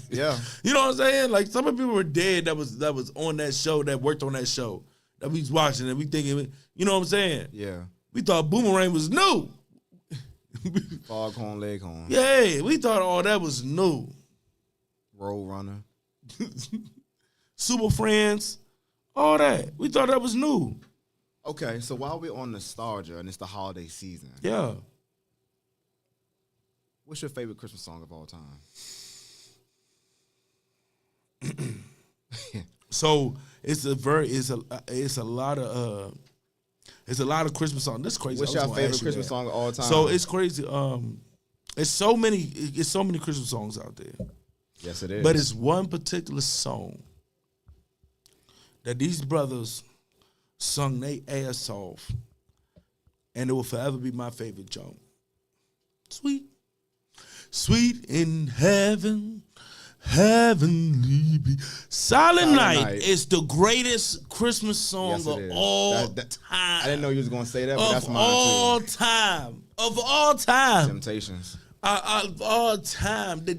You know what I'm saying? Like some of the people were dead that was on that show, that worked on that show, that we was watching, and we thinking, you know what I'm saying? Yeah. We thought Boomerang was new. Foghorn Leghorn. Yeah, we thought all that was new. Road Runner. Super Friends, all that. We thought that was new. Okay, so while we're on nostalgia and it's the holiday season, Yeah. what's your favorite Christmas song of all time? So it's a lot of Christmas songs. This is crazy. What's your favorite Christmas song of all time? So it's crazy. It's so many Christmas songs out there. Yes, it is. But it's one particular song that these brothers sung their ass off, and it will forever be my favorite joke. Sweet in heaven, heavenly be. Silent Night is the greatest Christmas song Yes, it of is. all time. I didn't know you was going to say that, but that's mine too. Of all time. Temptations. Of all time. They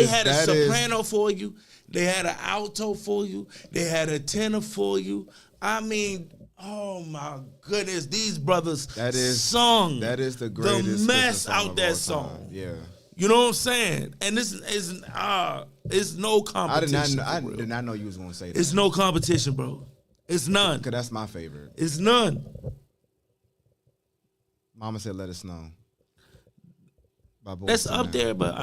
had a soprano for you. They had an alto for you. They had a tenor for you. I mean, oh my goodness, these brothers sung. That is the greatest the mess Christmas song out of that all song. time. Yeah. You know what I'm saying? And this is it's no competition. I did not know you was gonna say that. It's no competition, bro. It's none. Cause that's my favorite. It's none. Mama said, "Let us know." That's up there, but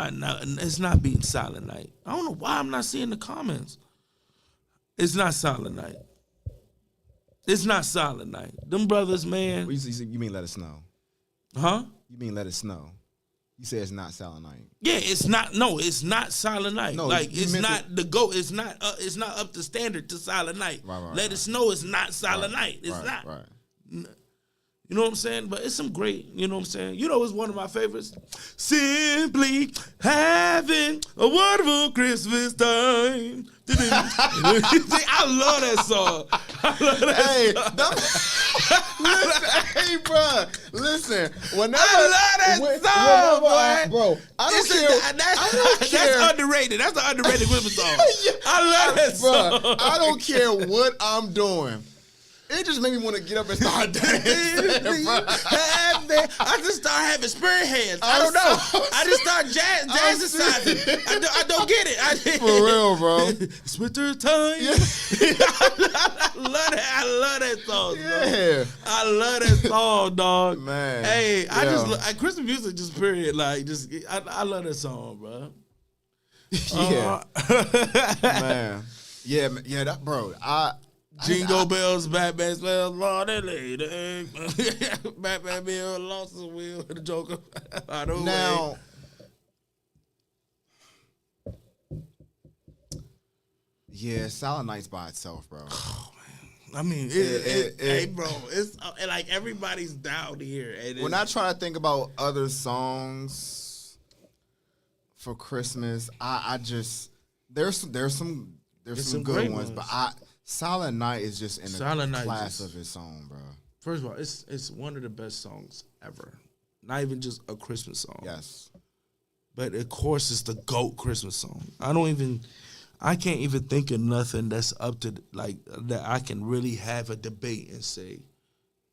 it's not beating Silent Night. I don't know why I'm not seeing the comments. It's not Silent Night. It's not Silent Night. Them brothers, man. You mean let us know? Huh? You mean let us know? You say it's not Silent Night. Yeah, it's not. No, it's not Silent Night. No, like it's not the go. It's not. It's not up to standard to Silent Night. Let us know it's not Silent Night. It's not. Right. You know what I'm saying? But it's some great. You know what I'm saying? You know, it's one of my favorites. Simply having a wonderful Christmas time. I love that song. Hey, bro, listen. Whenever I love that song, bro. I don't care. That's underrated. That's an underrated Christmas song. I love that song. I don't care what I'm doing. It just made me want to get up and start dancing, bro. I just start having spirit hands. I don't know. I just start jazzercising. I don't get it. For real, bro. It's winter time. Yeah. I love that. I love that song. Yeah. I love that song, dog. Man. Hey, I Yeah. just Christmas music just period. Like just I love that song, bro. Yeah. Man. Yeah, that bro. Jingle bells, Batman bells, Lordy lady. Batman Bill lost his wheel, the Joker. Out of the Now, yeah, Silent Night's by itself, bro. I mean, hey, bro, it's like everybody's down here. And When I try to think about other songs for Christmas, I just there's some some good great ones, ones. but Silent Night is just in Silent the Night class just- of its own, bro. first of all, it's one of the best songs ever. Not even just a Christmas song. Yes. But of course, it's the GOAT Christmas song. I can't even think of nothing that's up to like that I can really have a debate and say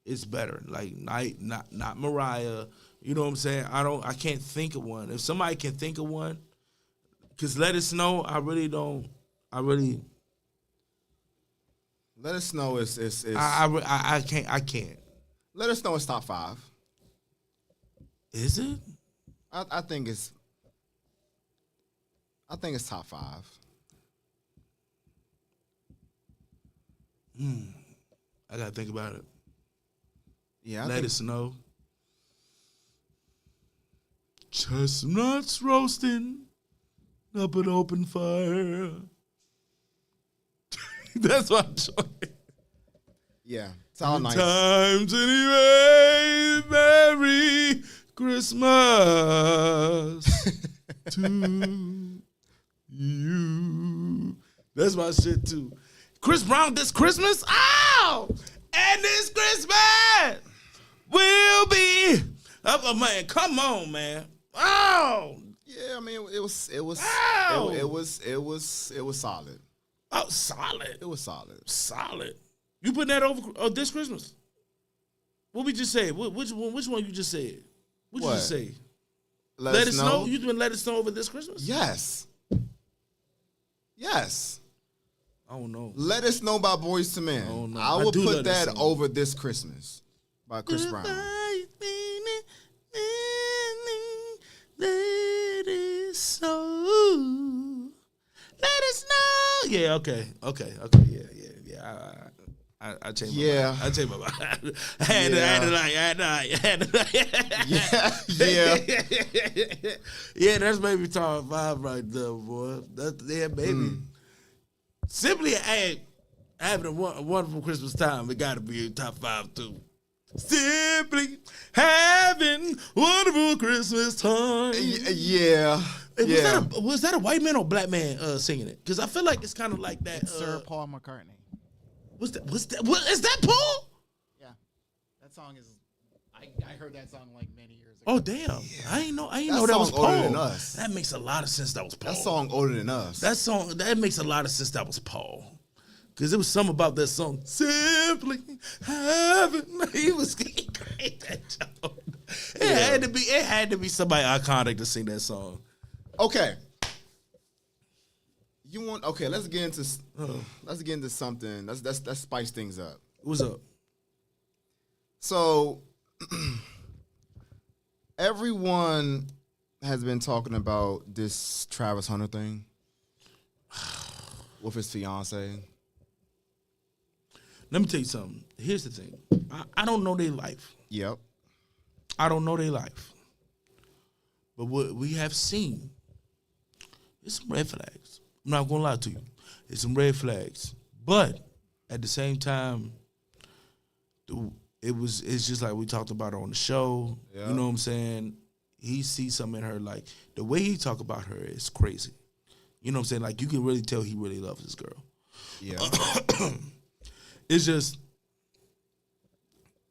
it's better. Like not Mariah. You know what I'm saying? I can't think of one. If somebody can think of one, cause Let Us Know. I really don't. Let Us Know is I can't. Let Us Know is top 5. Is it? I think it's top 5. I gotta think about it. Yeah, Let Us Know. Chestnuts roasting up an open fire. That's what I'm trying. yeah. Silent Night. Times anyway, Merry Christmas to you. That's my shit too. Chris Brown this Christmas? Oh! And this Christmas will be oh man, come on, man. Oh! Yeah, I mean it was Ow! it was solid. Oh, solid. It was solid. Solid. You putting that over this Christmas? What we just said? Which one you just said? What you What? just say? Let Us Know. You been Let Us Know over this Christmas? Yes. Yes. I don't know. Let Us Know by Boyz II Men. Oh, no. I I would do put love that that song. over This Christmas by Chris Brown. Let it snow. Let us know. Yeah, okay. Yeah. I changed my Yeah. mind. I changed my mind. I had Yeah. Yeah, that's maybe top 5 right there, boy. That's baby. Simply having a wonderful Christmas time, it got to be top 5 too. Simply having wonderful Christmas time. Yeah. Hey, Yeah. was that a white man or black man singing it? Because I feel like it's kind of like that. Sir Paul McCartney. Is that Paul? Yeah, that song is. I heard that song like many years ago. Oh damn! I ain't know That that was song older Paul. than us. That makes a lot of sense. That was Paul. That song older than us. That makes a lot of sense. That was Paul. Cause there was something about that song. Simply having he great that joke. It had to be somebody iconic to sing that song. Okay. Let's get into something. Let's spice things up. What's up? So everyone has been talking about this Travis Hunter thing with his fiance. Let me tell you something. Here's the thing. I don't know their life. Yep. I don't know their life. But what we have seen is some red flags. I'm not gonna lie to you. It's some red flags. But at the same time, it's just like we talked about on the show. Yeah. You know what I'm saying? He sees something in her, like the way he talk about her is crazy. You know what I'm saying? Like you can really tell he really loves this girl. Yeah. It's just,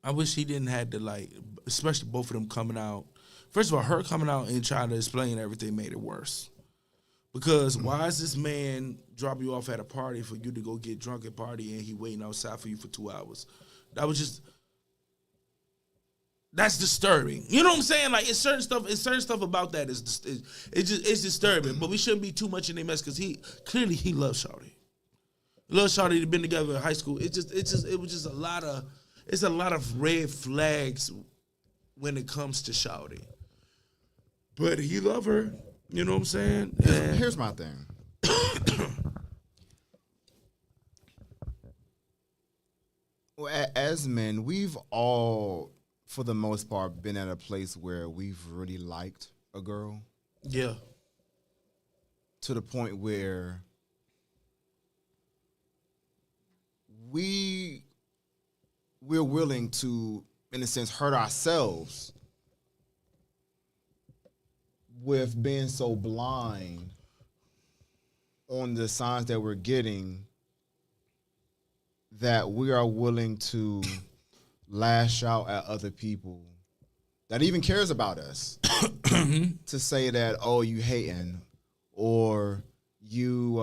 I wish he didn't have to like, especially both of them coming out. First of all, her coming out and trying to explain everything made it worse. Because why is this man drop you off at a party for you to go get drunk at party and he waiting outside for you for 2 hours? That's disturbing. You know what I'm saying? Like, it's certain stuff about that is it's disturbing. But we shouldn't be too much in their mess because he loves Shawty. He loves Shawty. They've been together in high school. It was just a lot of red flags when it comes to Shawty. But he love her. You know what I'm saying? Here's my thing. Well, as men, we've all, for the most part, been at a place where we've really liked a girl. Yeah. To the point where we're willing to, in a sense, hurt ourselves with being so blind on the signs that we're getting that we are willing to lash out at other people that even cares about us to say that, oh, you hating, or you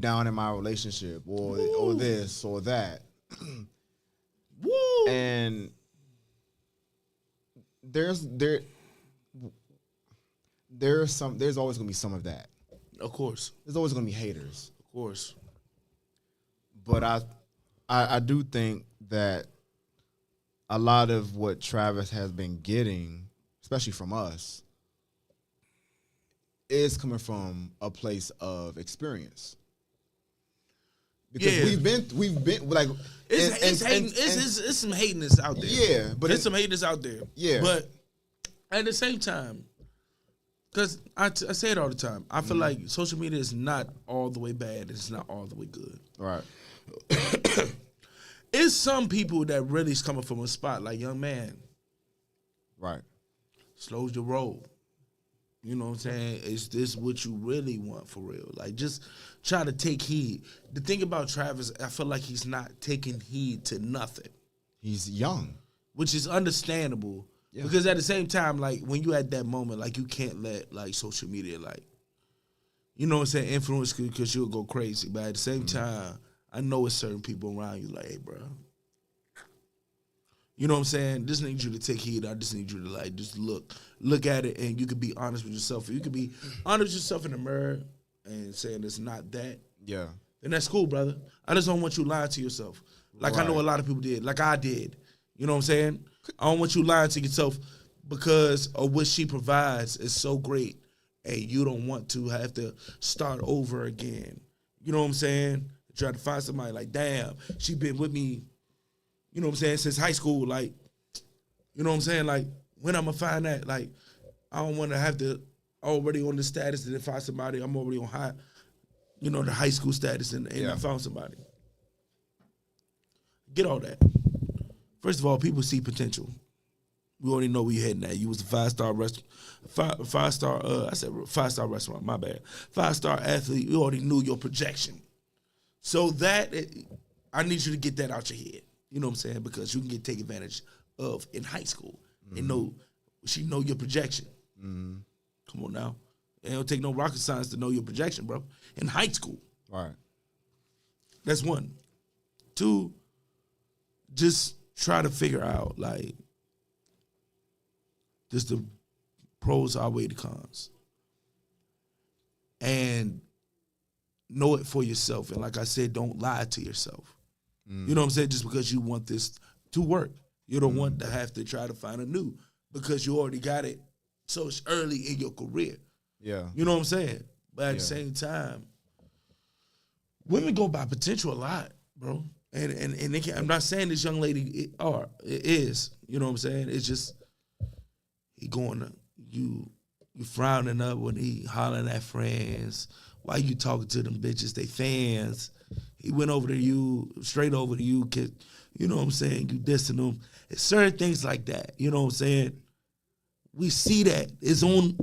down in my relationship, or this or that. Woo! And there's always gonna be some of that. Of course. There's always gonna be haters. Of course. But I do think that a lot of what Travis has been getting, especially from us, is coming from a place of experience. Because we've been like it's some hatiness out there. Yeah, but there's some hatiness out there. Yeah, but at the same time, because I say it all the time, I feel like social media is not all the way bad. It's not all the way good. Right. It's some people that really is coming from a spot like, young man, right, slows your roll. You know what I'm saying? Is this what you really want for real? Like, just try to take heed. The thing about Travis, I feel like he's not taking heed to nothing. He's young. Which is understandable. Yeah. Because at the same time, like, when you at that moment, like, you can't let, like, social media, like, you know what I'm saying, influence you because you'll go crazy. But at the same time, I know it's certain people around you like, hey, bro. You know what I'm saying? Just need you to take heed. I just need you to, like, just look at it, and you can be honest with yourself. You can be honest with yourself in the mirror and saying it's not that. Yeah. Then that's cool, brother. I just don't want you lying to yourself. Like, right. I know a lot of people did. Like I did. You know what I'm saying? I don't want you lying to yourself because of what she provides is so great, and you don't want to have to start over again. You know what I'm saying? Try to find somebody like, damn, she been with me, you know what I'm saying, since high school. Like, you know what I'm saying? Like, when I'm going to find that? Like, I don't want to have to already on the status and then find somebody. I'm already on high, you know, the high school status and I found somebody. Get all that. First of all, people see potential. We already know where you're heading at. You was a five-star restaurant, five-star restaurant, my bad. 5-star athlete, you already knew your projection. So I need you to get that out your head. You know what I'm saying? Because you can take advantage of in high school. And she know your projection. Mm-hmm. Come on now. It don't take no rocket science to know your projection, bro. In high school. All right. That's one. 2, just try to figure out, like, just the pros outweigh the cons. And know it for yourself. And like I said, don't lie to yourself. You know what I'm saying? Just because you want this to work. You don't want to have to try to find a new because you already got it so early in your career. Yeah. You know what I'm saying? But at the same time, women go by potential a lot, bro. And they can't, I'm not saying this young lady it is. You know what I'm saying? It's just he going to, you frowning up when he hollering at friends. Why you talking to them bitches? They fans. He went over to you, straight over to you, kid. You know what I'm saying? You dissing them. It's certain things like that. You know what I'm saying? We see that. It's on.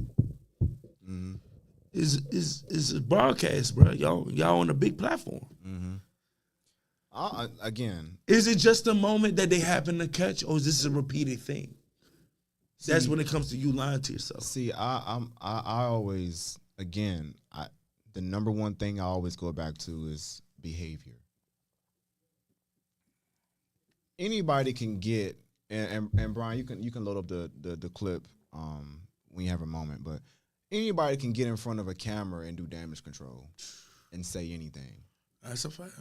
It's a broadcast, bro. Y'all on a big platform. Again, is it just a moment that they happen to catch, or is this a repeated thing? That's when it comes to you lying to yourself. See, I always again, the number one thing I always go back to is behavior. Anybody can get, and Brian, you can load up the clip when you have a moment, but anybody can get in front of a camera and do damage control and say anything. That's a fact.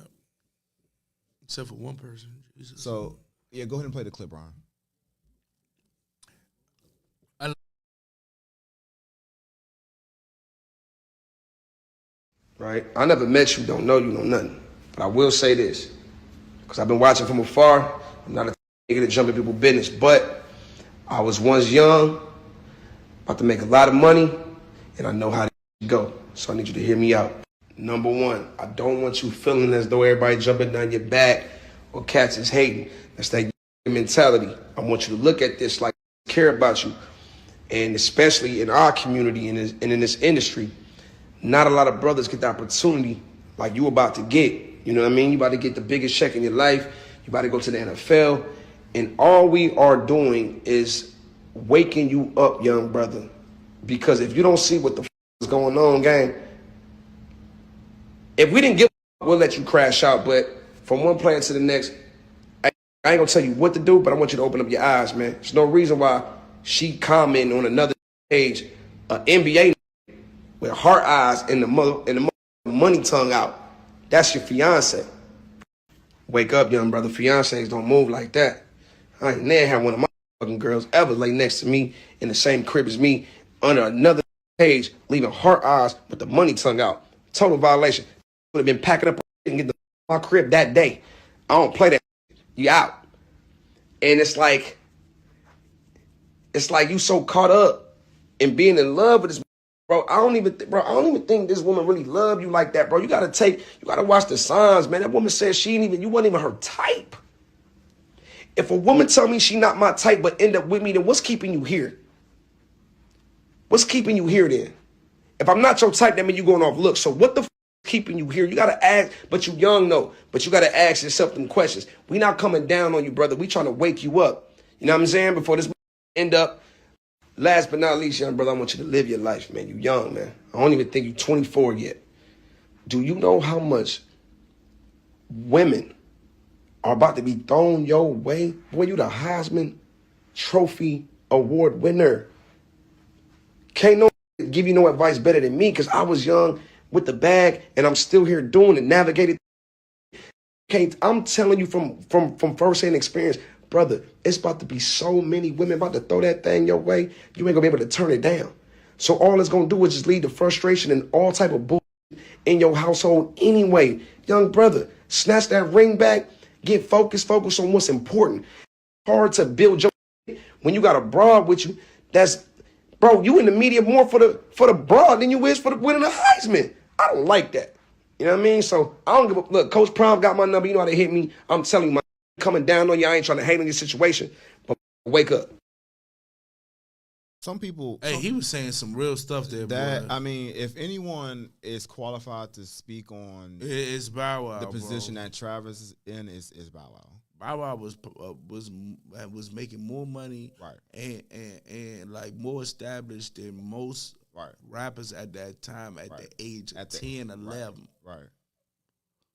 Except for one person. Jesus. So yeah, go ahead and play the clip, Brian. Right? I never met you, don't know you, know nothing. But I will say this, because I've been watching from afar. I'm not a nigga to jump in people's business, but I was once young, about to make a lot of money, and I know how to go. So I need you to hear me out. Number one, I don't want you feeling as though everybody jumping down your back or cats is hating. That's that mentality. I want you to look at this like I care about you. And especially in our community and in this industry, not a lot of brothers get the opportunity like you about to get. You know what I mean? You about to get the biggest check in your life. You about to go to the NFL. And all we are doing is waking you up, young brother. Because if you don't see what the is going on, gang, if we didn't give we'll let you crash out. But from one player to the next, I ain't going to tell you what to do, but I want you to open up your eyes, man. There's no reason why she commenting on another page, an NBA with heart eyes and the money tongue out. That's your fiance. Wake up, young brother. Fiancés don't move like that. I ain't never had one of my fucking girls ever lay next to me in the same crib as me under another page, leaving heart eyes with the money tongue out. Total violation. Would have been packing up and getting my crib that day. I don't play that. You out. And it's like you so caught up in being in love with this. Bro, I don't even think this woman really love you like that, bro. You gotta watch the signs, man. That woman said you wasn't even her type. If a woman tell me she not my type but end up with me, then what's keeping you here? What's keeping you here then? If I'm not your type, that means you going off looks. So what the f is keeping you here? You gotta ask, but you young though. But you gotta ask yourself them questions. We not coming down on you, brother. We trying to wake you up. You know what I'm saying? Before this end up. Last but not least, young brother, I want you to live your life, man. You young, man. I don't even think you 24 yet. Do you know how much women are about to be thrown your way? Boy, you the Heisman Trophy Award winner. Can't no give you no advice better than me, because I was young with the bag and I'm still here doing it, navigating. I'm telling you from first-hand experience, brother, it's about to be so many women about to throw that thing your way, you ain't gonna be able to turn it down. So all it's gonna do is just lead to frustration and all type of bullshit in your household anyway. Young brother, snatch that ring back, get focused on what's important. Hard to build your when you got a broad with you. That's, bro, you in the media more for the broad than you is for the winning the Heisman. I don't like that. You know what I mean? So I don't give a look. Coach Prime got my number. You know how to hit me. I'm telling you, my coming down on you. I ain't trying to hate on your situation, but wake up. Some people. Hey, he was saying some real stuff there, that, boy. I mean, if anyone is qualified to speak on It's Bow Wow, the position bro. that Travis is in, is Bow Wow. Bow Wow was making more money, Right. and like more established than most Right. rappers at that time at the age of 10, 11. Right.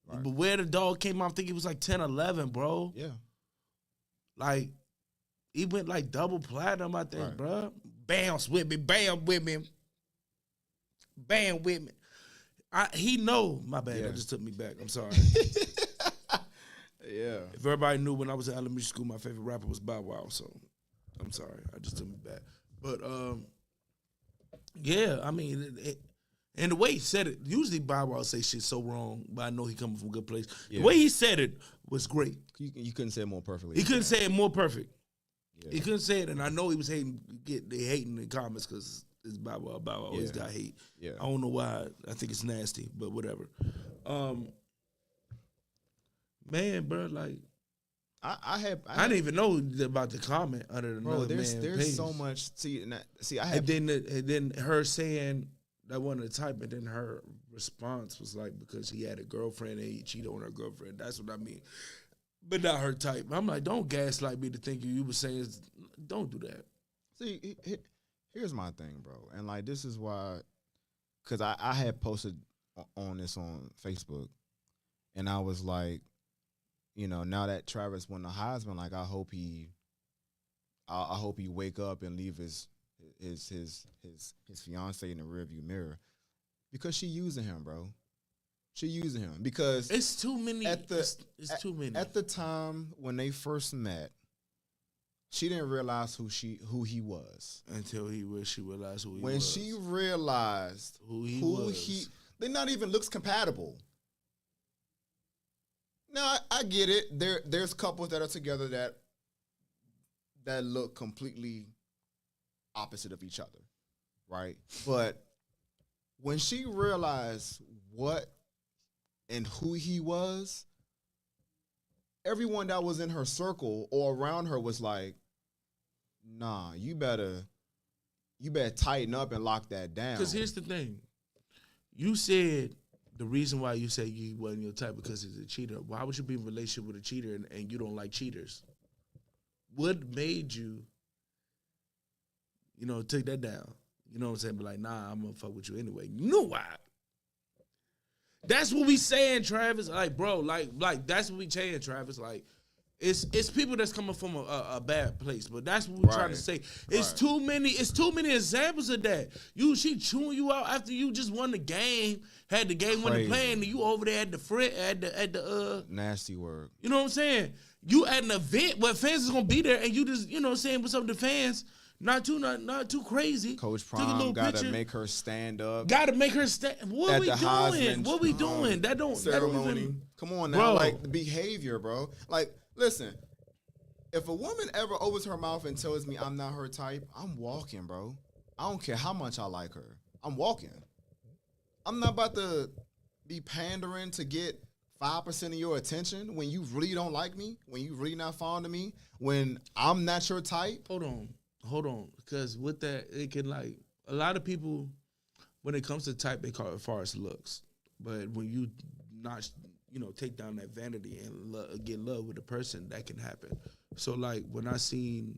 But where the dog came out, I think he was like 10, 11, bro. Yeah. Like, he went like double platinum, I think, Right. bro. Bounce with me, bam with me, bam with me. He know, my bad, Yeah. that just took me back. I'm sorry. Yeah. If everybody knew when I was in elementary school, my favorite rapper was Bow Wow, so I'm sorry. I just took me back. But, yeah, I mean, and the way he said it, usually Bow Wow say shit so wrong, but I know he coming from a good place. Yeah. The way he said it was great. You couldn't say it more perfectly. He couldn't say it more perfect. Yeah. He couldn't say it, and I know he was hating in the comments because it's Bow Wow. Bow Wow always got hate. Yeah. I don't know why. I think it's nasty, but whatever. Man, bro, like I I didn't even know about the comment under the bro. there's There's so much. I had and then her saying that one of the type, and then her response was like, because he had a girlfriend and he cheated on her girlfriend. That's what I mean. But not her type. I'm like, don't gaslight me to think you were saying, don't do that. See, here's my thing, bro, and like this is why because I had posted on this on Facebook, and I was like, you know, now that Travis won the Heisman, like I hope he wake up and leave his fiance in the rearview mirror, because she using him, bro. She using him because It's too many. It's too many. at the time when they first met, she didn't realize who he was. Until she realized who he was. When she realized who he was. They're not even looks compatible. Now I get it. There's couples that are together that look completely opposite of each other, right? But when she realized what and who he was, everyone that was in her circle or around her was like, nah, you better tighten up and lock that down. Because here's the thing. You said the reason why you say you wasn't your type because he's a cheater. Why would you be in a relationship with a cheater and you don't like cheaters? What made you, take that down? You know what I'm saying? Be like, nah, I'm going to fuck with you anyway. You know why? That's what we saying, Travis. Like, bro, like that's what we saying, Travis. Like, it's people that's coming from a bad place, but that's what we're trying to say. It's too many examples of that. She chewing you out after you just won the game, had the game when they playing, and you over there at the nasty word. You know what I'm saying? You at an event where fans is gonna be there, and you just saying what's up to the fans. Not too crazy. Coach Prime gotta make her stand up. Gotta make her stand. What are we doing? Heisman, What we doing? That don't even. Come on now, bro. like the behavior, bro. Like, listen, if a woman ever opens her mouth and tells me I'm not her type, I'm walking, bro. I don't care how much I like her. I'm walking. I'm not about to be pandering to get 5% of your attention when you really don't like me, when you really not fond of me, when I'm not your type. Hold on, because with that, it can a lot of people, when it comes to type, they call it as far as looks. But when you not, take down that vanity and get love with a person, that can happen. So when I seen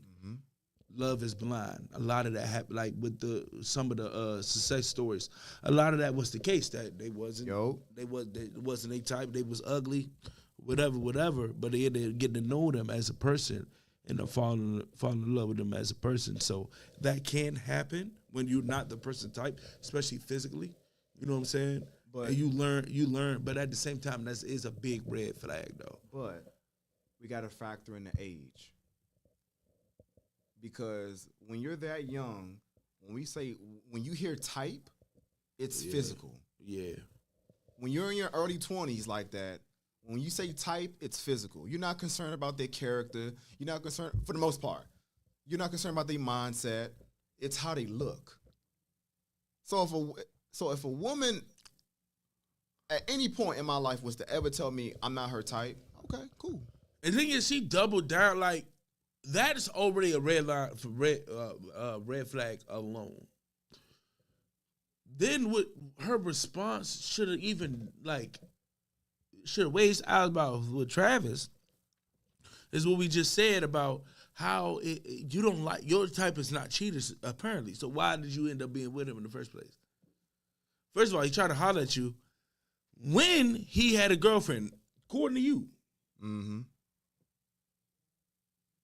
Love Is Blind, a lot of that happened. Like with some of the success stories, a lot of that was the case that they wasn't their type. They was ugly, whatever. But they ended up getting to know them as a person. And falling in love with them as a person. So that can happen when you're not the person type, especially physically. You know what I'm saying? But and you learn. But at the same time, that is a big red flag, though. But we got to factor in the age, because when you're that young, when you hear type, it's physical. Yeah. When you're in your early 20s like that. When you say type, it's physical. You're not concerned about their character. You're not concerned, for the most part. You're not concerned about their mindset. It's how they look. So if a woman at any point in my life was to ever tell me I'm not her type, okay, cool. And the thing is, she doubled down. Like, that is already a red line for red flag alone. Then with her response should have even should have raised eyes about with Travis is what we just said about how you don't like your type is not cheaters apparently. So why did you end up being with him in the first place? First of all, he tried to holler at you when he had a girlfriend, according to you. Mm-hmm.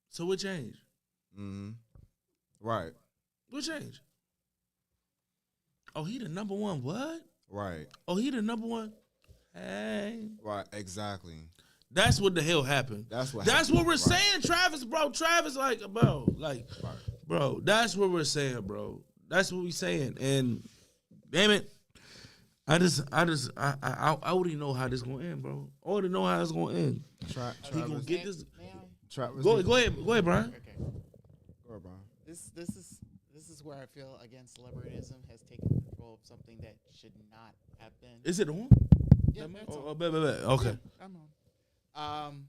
So what changed? Mm-hmm. Right. What changed? Oh, he the number one what? Right. Oh, he the number one? Hey. Right, exactly. That's what the hell happened. That's what we're saying, Travis, bro. Travis, bro, that's what we're saying, bro. That's what we're saying. And damn it, I already know how this gonna end, bro. I already know how it's gonna end. He gonna get this. Go ahead, Brian. Okay. Go ahead, Brian. This is where I feel, again, celebrityism has taken control of something that should not have been. Is it on? Yeah, okay. Yeah, I'm on.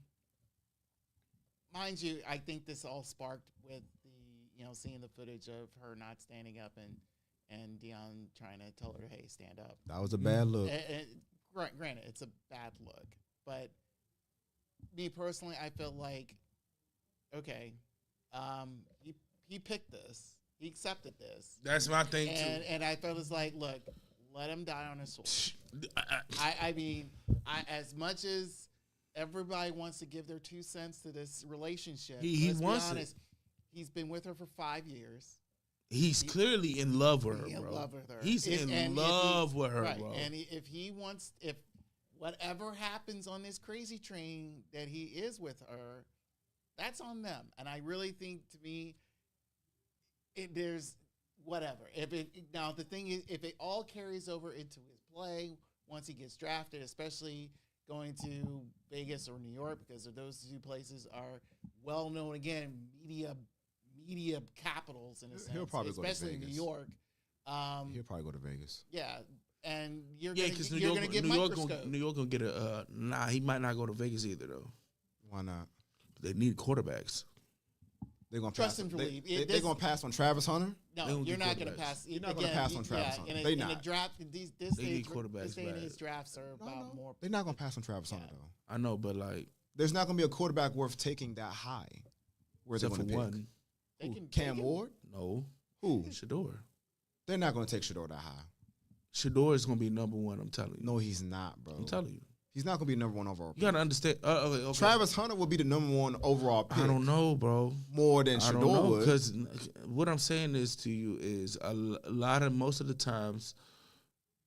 Mind you, I think this all sparked with the, seeing the footage of her not standing up and Dion trying to tell her, hey, stand up. That was a bad look. Granted, it's a bad look. But me personally, I feel like, okay, he picked this. He accepted this. That's my thing, too. And I felt it's like, look, Let him die on a sword. I mean, as much as everybody wants to give their 2 cents to this relationship, he let's wants be honest, it. he's been with her for 5 years. He's clearly in love with her, He's bro. in love with her. He's in love with her, right. bro. And if whatever happens on this crazy train that he is with her, that's on them. And I really think, to me, there's whatever. Now the thing is, if it all carries over into his play once he gets drafted, especially going to Vegas or New York, because those 2 places are well known, again, media capitals in a sense. He'll probably go to especially in New Vegas. York. He'll probably go to Vegas. Yeah, and you're Because going to get microscope. New York gonna get a he might not go to Vegas either though. Why not? They need quarterbacks. They're gonna Trust pass. him to leave. They're gonna pass on Travis Hunter. They No, don't you're do not going to quarterbacks. pass. You're not gonna pass on Travis Hunter. In They a not. draft, this They stage, need quarterbacks this day and bad. age drafts are about more. They're not gonna pass on Travis Hunter though. I know, but like There's not gonna be a quarterback worth taking that high. Where they're except gonna for pick. one. They Who? can Cam take him. Ward? No. Who? Shador. They're not gonna take Shador that high. Shador is gonna be number 1, I'm telling you. No, he's not, bro. I'm telling you. He's not gonna be number 1 overall. You gotta understand. Okay. Travis Hunter will be the number 1 overall pick. I don't know, bro. More than I Shador don't know would. because what I'm saying is to you is most of the times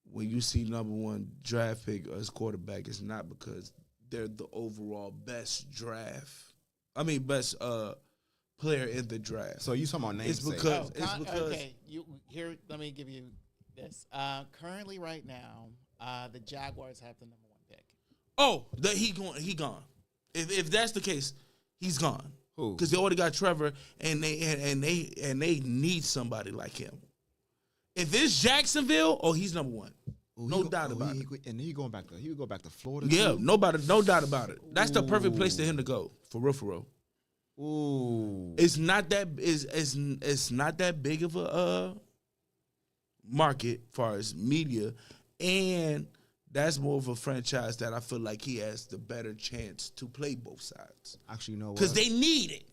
when you see number 1 draft pick as quarterback, it's not because they're the overall best best player in the draft. So you talking about It's namesake? because Okay, let me give you this. Currently, right now, the Jaguars have the number 1 pick. he gone. If that's the case, he's gone. Who? Because they already got Trevor, and they need somebody like him. If it's Jacksonville, he's number 1. No doubt about it. And he going back to he would go back to Florida. Yeah, too? no doubt about it. That's the perfect place for him to go. For real. Ooh. It's not that it's not that big of a market as far as media, and that's more of a franchise that I feel like he has the better chance to play both sides. Actually, you know what? Because they need it.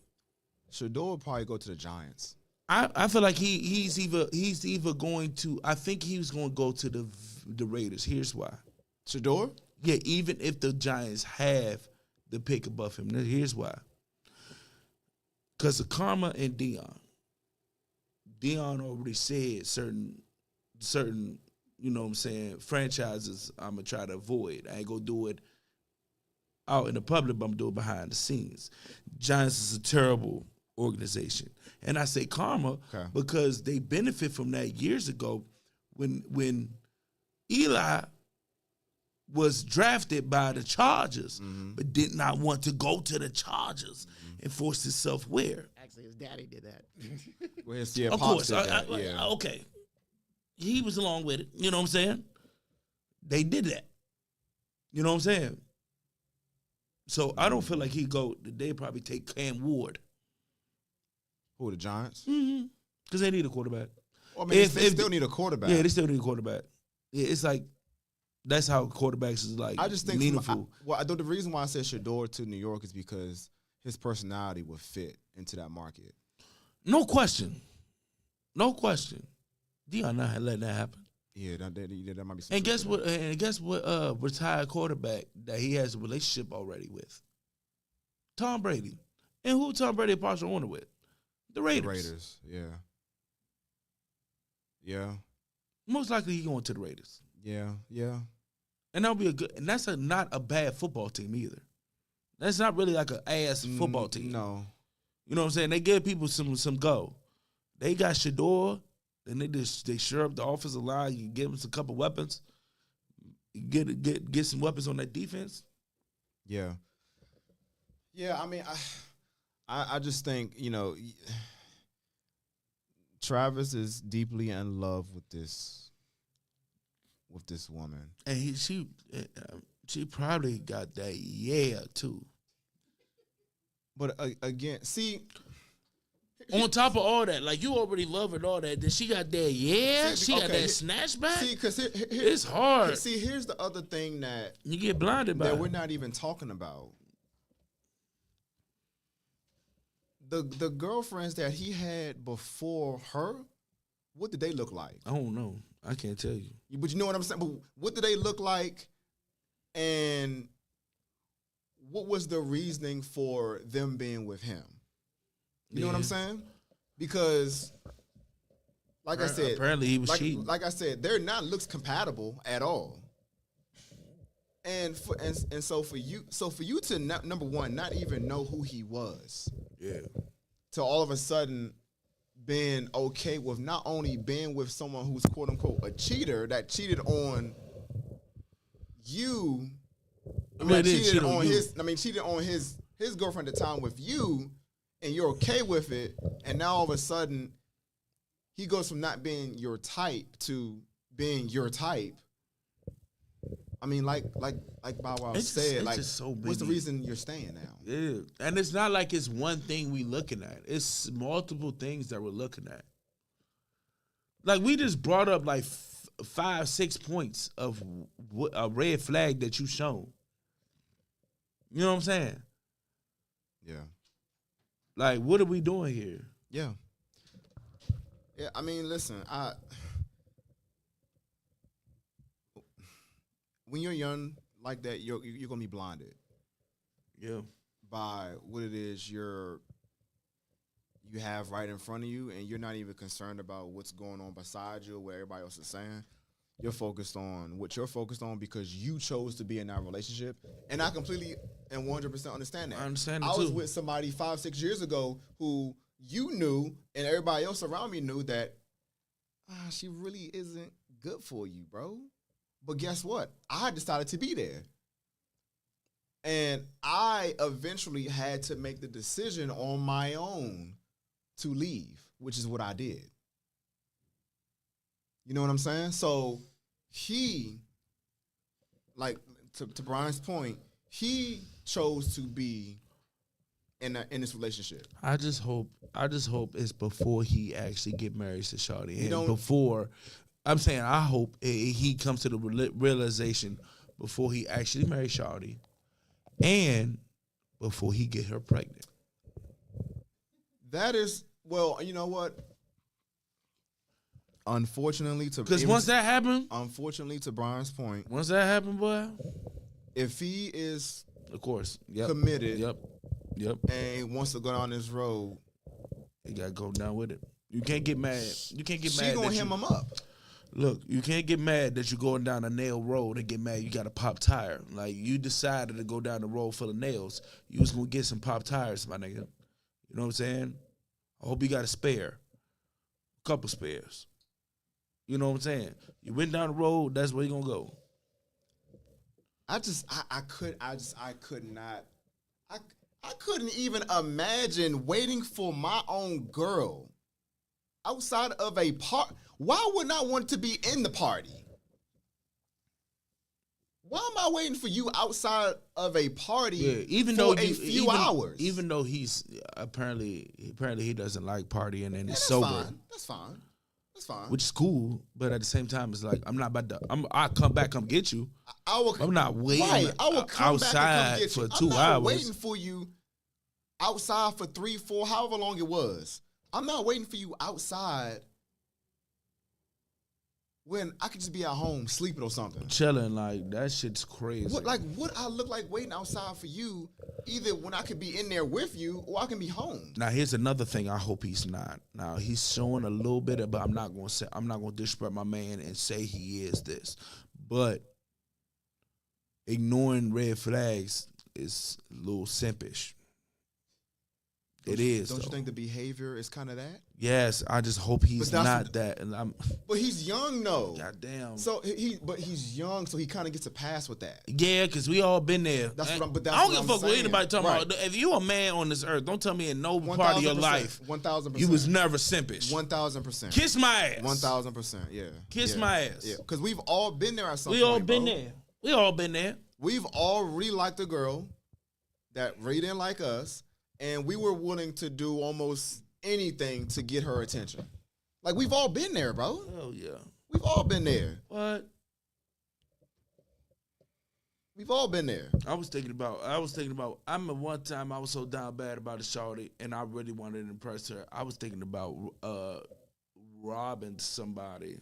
Shador would probably go to the Giants. I feel like he's either going to. I think he was going to go to the Raiders. Here's why. Shador? Yeah, even if the Giants have the pick above him, here's why. Because of Karma and Dion. Dion already said certain, you know what I'm saying, franchises I'm going to try to avoid. I ain't going to do it out in the public, but I'm going to do it behind the scenes. Giants is a terrible organization. And I say Karma because they benefit from that years ago when Eli was drafted by the Chargers, but did not want to go to the Chargers and forced himself where? Actually, his daddy did that. Well, yeah, Of Pops course. did that, yeah. Okay. He was along with it. You know what I'm saying? They did that. You know what I'm saying? So I don't feel like they'd probably take Cam Ward. Who, the Giants? Because they need a quarterback. Well, I mean, they still need a quarterback. Yeah, they still need a quarterback. Yeah, it's like, that's how quarterbacks is like I just think meaningful. the reason why I said Shador to New York is because his personality would fit into that market. No question. Dion not letting that happen. Yeah, that might be. Some And truth to that. guess what? Retired quarterback that he has a relationship already with, Tom Brady. And who Tom Brady a partial owner with? The Raiders. The Raiders, yeah. Most likely he going to the Raiders. Yeah. And that'll be and that's not a bad football team either. That's not really like an ass football team. No. You know what I'm saying? They give people some go. They got Shador, then they shore up the offensive line. You give them a couple weapons. You get some weapons on that defense. Yeah. Yeah, I mean, I just think, Travis is deeply in love with this woman. And she probably got that too. But again, see, on top of all that, like you already love her and all that, then she got that she got that snatch back. See, because it's hard. See, here's the other thing that you get blinded by. That we're not even talking about. The girlfriends that he had before her, what did they look like? I don't know. I can't tell you. But you know what I'm saying? But what do they look like? And what was the reasoning for them being with him? You know what I'm saying? Because, like I said, apparently he was cheating. Like I said, they're not looks compatible at all. And so for you to not, number one, not even know who he was, to all of a sudden being okay with not only being with someone who's quote unquote a cheater that cheated on you. Cheated on his girlfriend at the time with you, and you're okay with it, and now all of a sudden he goes from not being your type to being your type. I mean, like Bow Wow said, like, so what's the reason you're staying now? Yeah, and it's not like it's one thing we looking at. It's multiple things that we're looking at. Like, we just brought up like 5-6 points of a red flag that you shown. You know what I'm saying? Yeah. Like, what are we doing here? Yeah. Yeah, I mean, listen, when you're young like that, you're gonna be blinded. Yeah. By what it is you have right in front of you, and you're not even concerned about what's going on beside you or what everybody else is saying. You're focused on what you're focused on because you chose to be in that relationship. And I completely and 100% understand that. I understand it I was too. with somebody 5-6 years ago who you knew and everybody else around me knew that she really isn't good for you, bro. But guess what? I decided to be there. And I eventually had to make the decision on my own to leave, which is what I did. You know what I'm saying? So he, like, to Brian's point, he chose to be in this relationship. I just hope it's before he actually get married to Shawty. And before, I'm saying I hope he comes to the realization before he actually marries Shawty and before he get her pregnant. That is, well, you know what? Unfortunately, once that happens, unfortunately, to Brian's point, once that happens, boy, if he is, of course, committed, yep, and wants to go down this road, he gotta go down with it. You can't get mad. You can't get mad. She gonna hem him up. Look, you can't get mad that you're going down a nail road and get mad you got a pop tire. Like, you decided to go down the road full of nails. You was gonna get some pop tires, my nigga. You know what I'm saying? I hope you got a spare, a couple spares. You know what I'm saying? You went down the road, that's where you gonna go. I couldn't even imagine waiting for my own girl outside of a party. Why would I want to be in the party? Why am I waiting for you outside of a party for a few hours? Even though he's apparently he doesn't like partying and he's that's sober. Fine. That's fine. That's fine. Which is cool, but at the same time, it's like, I'm not about to. I'll come back, come get you. I'm not waiting I will come outside back and come get you. for 2 hours. I'm not waiting for you outside for 3, 4, however long it was. I'm not waiting for you outside when I could just be at home sleeping or something. Chilling, like, that shit's crazy. What I look like waiting outside for you, either when I could be in there with you or I can be home. Now, here's another thing I hope he's not. Now, he's showing a little bit of, but I'm not gonna disrespect my man and say he is this. But ignoring red flags is a little simpish. Don't you think the behavior is kind of that? Yes, I just hope he's not that. And but he's young though. Goddamn. So he's young, so he kind of gets a pass with that. Yeah, because we all been there. That's what I'm. But I don't give a fuck what anybody talking about. If you a man on this earth, don't tell me in no part of your life 1,000%. you was never simpish. 1,000%. Kiss my ass. 1,000%. Yeah. Kiss my ass. Yeah. Because we've all been there at some point. We all been there. We all been there. We've all really liked a girl that really didn't like us. And we were willing to do almost anything to get her attention. Like, we've all been there, bro. Oh, yeah. We've all been there. What? We've all been there. I was thinking about, I remember one time I was so down bad about a shorty, and I really wanted to impress her. I was thinking about robbing somebody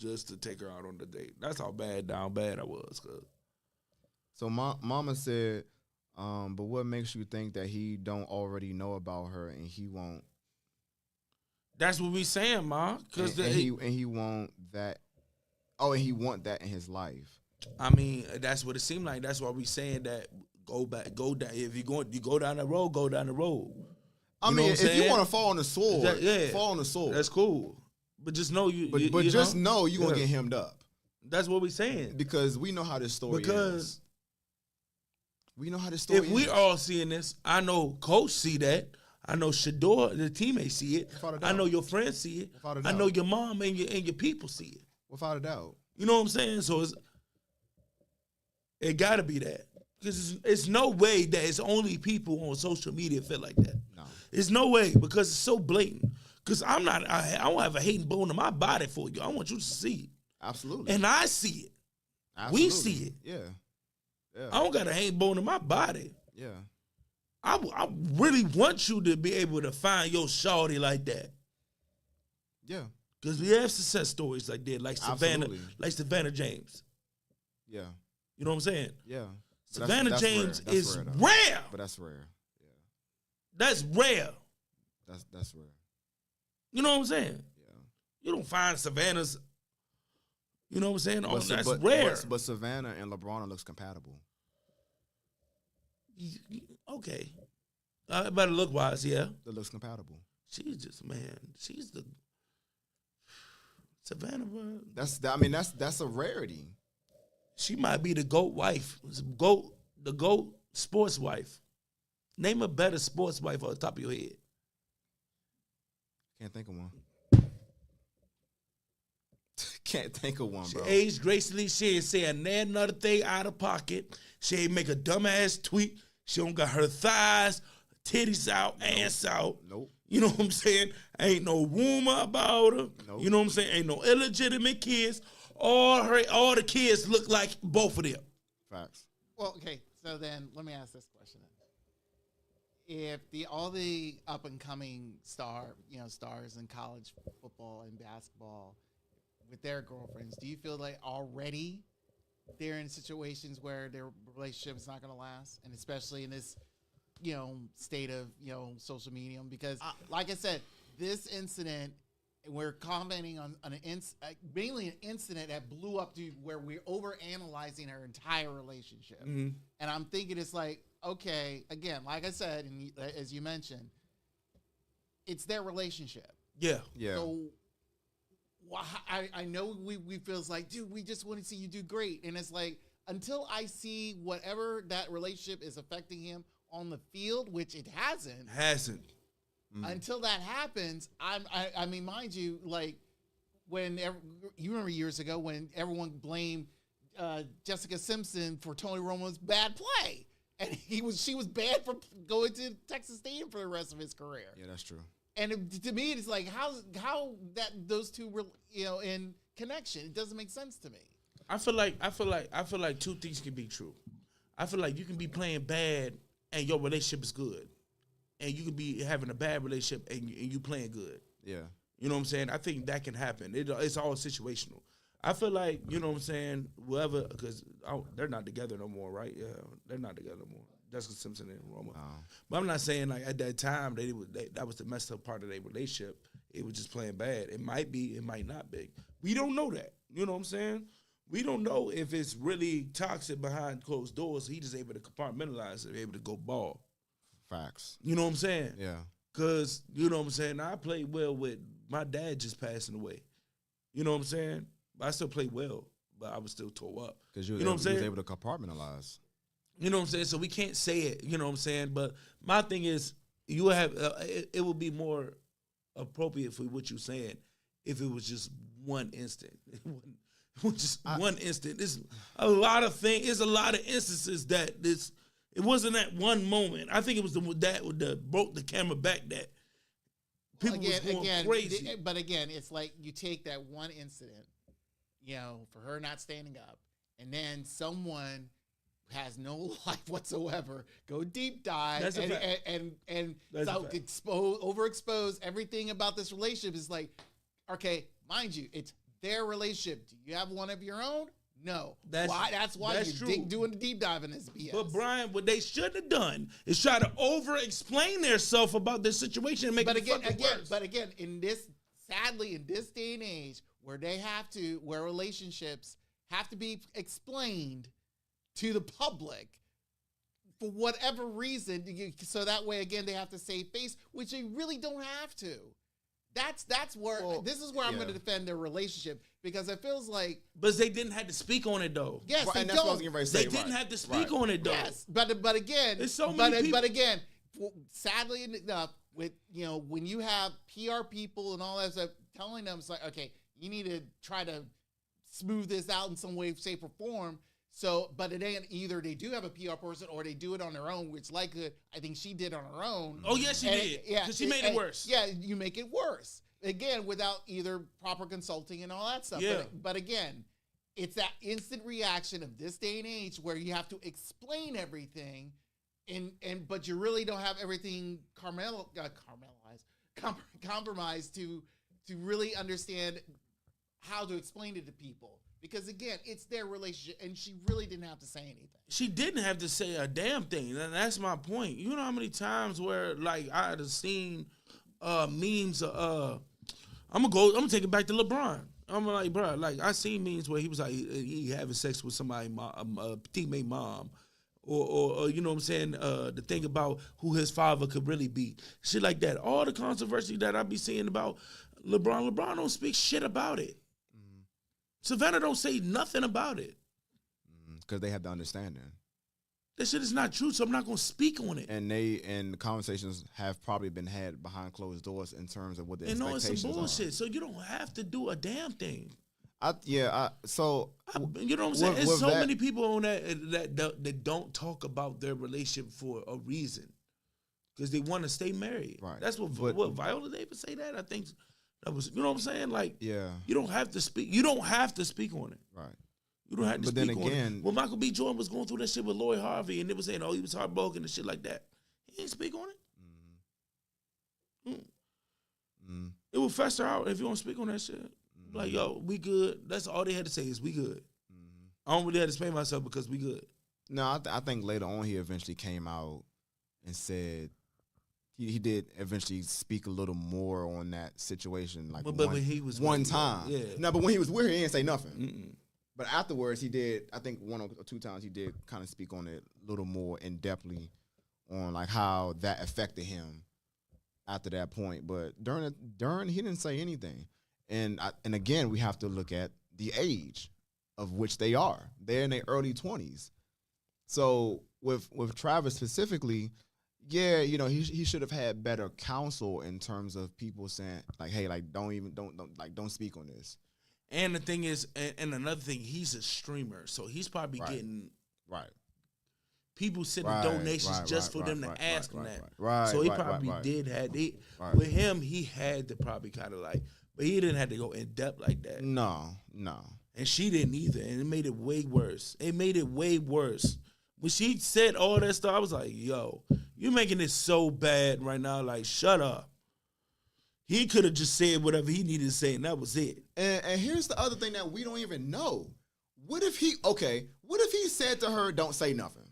just to take her out on the date. That's how down bad I was. Cause So mama said, but what makes you think that he don't already know about her and he won't? that's what we saying, Ma. Cause And he won't that. Oh, and he want that in his life. I mean, that's what it seemed like. That's why we saying that go down. If you go down the road, go down the road. I mean, if you want to fall on the sword, fall on the sword. That's cool. But just know you. But you just know you gonna Yeah. get hemmed up That's what we saying. because we know how this story Because is. We know how this story if we is. all seeing this, I know Coach see that. I know Shador, the teammates see it. Without a I doubt. know your friends see it. Without a I doubt. know your mom and your people see it. Without a doubt. You know what I'm saying? So it got to be that. Because it's no way that it's only people on social media feel like that. No. It's no way because it's so blatant. Because I don't have a hating bone in my body for you. I want you to see it. Absolutely. And I see it. Absolutely. We see it. Yeah. Yeah. I don't got a hating bone in my body. Yeah. I really want you to be able to find your shawty like that. Yeah. Because we have success stories like that, Absolutely. like Savannah James. Yeah. You know what I'm saying? Yeah. But Savannah that's James rare. is That's though. rare. But that's rare. Yeah. That's rare. That's rare. You know what I'm saying? Yeah. You don't find Savannah's, you know what I'm saying? Oh, that's but, rare. But Savannah and LeBron looks compatible. Okay. Better look wise, yeah. That looks compatible. She's just, man, she's the Savannah, bro. That's a rarity. She might be the GOAT wife. The GOAT sports wife. Name a better sports wife off the top of your head. Can't think of one. Can't think of one, She bro. aged gracefully. She ain't say another thing out of pocket. She ain't make a dumbass tweet. She don't got her thighs, titties out, ass out. Nope. You know what I'm saying? Ain't no rumor about her. Nope. You know what I'm saying? Ain't no illegitimate kids. All the kids look like both of them. Facts. Well, okay. So then, let me ask this question: if all the up and coming stars in college football and basketball with their girlfriends, do you feel like already they're in situations where their relationship is not going to last, and especially in this state of social media? Because like I said, this incident, we're commenting on mainly an incident that blew up to where we're overanalyzing her entire relationship. Mm-hmm. And I'm thinking it's like, okay, again, like I said, and as you mentioned, it's their relationship. Yeah. Yeah. So I know we feels like, dude, we just want to see you do great. And it's like, until I see whatever that relationship is affecting him on the field, which it hasn't. Until that happens, I mean, mind you, like you remember years ago when everyone blamed Jessica Simpson for Tony Romo's bad play, and she was banned from going to Texas Stadium for the rest of his career. Yeah, that's true. And to me, it's like how that those two were in connection. It doesn't make sense to me. I feel like two things can be true. I feel like you can be playing bad and your relationship is good, and you can be having a bad relationship and you playing good. Yeah. You know what I'm saying? I think that can happen. It's all situational. I feel like, you know what I'm saying, whoever, because they're not together no more, right? Yeah, they're not together no more. Jessica Simpson and Roma. But I'm not saying like at that time that was the messed up part of their relationship. It was just playing bad. It might be, it might not be. We don't know that. You know what I'm saying? We don't know if it's really toxic behind closed doors. He just able to compartmentalize it, able to go ball. Facts. You know what I'm saying? Yeah. Because, you know what I'm saying, I played well with my dad just passing away. You know what I'm saying? But I still played well, but I was still tore up. Because you know what I'm saying? was able to compartmentalize. You know what I'm saying? So we can't say it, you know what I'm saying? But my thing is, you have it would be more appropriate for what you're saying if it was just one instant. It was just one instant. There's a lot of things. There's a lot of instances that it wasn't that one moment. I think it was that broke the camera back that people was going crazy. But again, it's like you take that one incident, for her not standing up, and then someone has no life whatsoever, go deep dive and overexpose everything about this relationship. Is like, okay, mind you, it's their relationship. Do you have one of your own? No. That's why that's you're true. doing the deep dive in this BS. But Brian, what they should have done is try to over-explain themselves about this situation and make it fucking worse. But again, sadly, in this day and age, where relationships have to be explained to the public for whatever reason, so that way again they have to save face, which they really don't have to. That's where this is where I'm going to defend their relationship, because it feels like. But they didn't have to speak on it though. Yes, Right, they and that's what I was don't. getting ready to say. They didn't have to speak on it though. Yes, but again, There's so many people. but again, sadly enough, with when you have PR people and all that stuff telling them, it's like, okay, you need to try to smooth this out in some way, shape, or form. So, but it ain't either they do have a PR person or they do it on their own, which I think she did on her own. Oh yeah, she did. Yeah, because she made it worse. Yeah, you make it worse again without either proper consulting and all that stuff. Yeah. But again, it's that instant reaction of this day and age where you have to explain everything, but you really don't have everything compromised to really understand how to explain it to people. Because again, it's their relationship, and she really didn't have to say anything. She didn't have to say a damn thing, and that's my point. You know how many times where like I had seen memes. I'm gonna take it back to LeBron. I'm like, bro, like I seen memes where he was like he having sex with somebody, a teammate mom, or you know what I'm saying, the thing about who his father could really be, shit like that. All the controversy that I be seeing about LeBron don't speak shit about it. Savannah don't say nothing about it. Because they have the understanding. That shit is not true, so I'm not going to speak on it. And the conversations have probably been had behind closed doors in terms of what the expectations it's some bullshit, are. so you don't have to do a damn thing. You know what I'm saying? There's so many people on that don't talk about their relationship for a reason. Because they want to stay married. Right. That's what Viola Davis say that? I think that was, you know what I'm saying? Like, yeah. You don't have to speak. You don't have to speak on it. Right. You don't have to But speak then on again, it. When Michael B. Jordan was going through that shit with Lloyd Harvey, and they were saying, oh, he was heartbroken and shit like that. He didn't speak on it. It will fester out if you don't speak on that shit. Like, yo, we good. That's all they had to say is we good. I don't really have to explain myself because we good. No, I think later on he eventually came out and said he did eventually speak a little more on that situation. Like, But when he was one with her, time. yeah. No, but when he was with her, he didn't say nothing. But afterwards, he did. I think one or two times he did kind of speak on it a little more in depthly on like how that affected him after that point. But during he didn't say anything. And again, we have to look at the age of which they are. They're in their early 20s. So with Travis specifically, yeah, you know, he should have had better counsel in terms of people saying like, hey, like don't speak on this. And the thing is, and another thing, he's a streamer, so he's probably getting people sending donations just for them to ask him that. Right. So he probably did have with him. He had to probably kind of like, but he didn't have to go in depth like that. No. And she didn't either, and it made it way worse. When she said all that stuff, I was like, yo, you're making it so bad right now. Like, shut up. He could have just said whatever he needed to say, and that was it. And here's the other thing that we don't even know. What if he said to her, don't say nothing?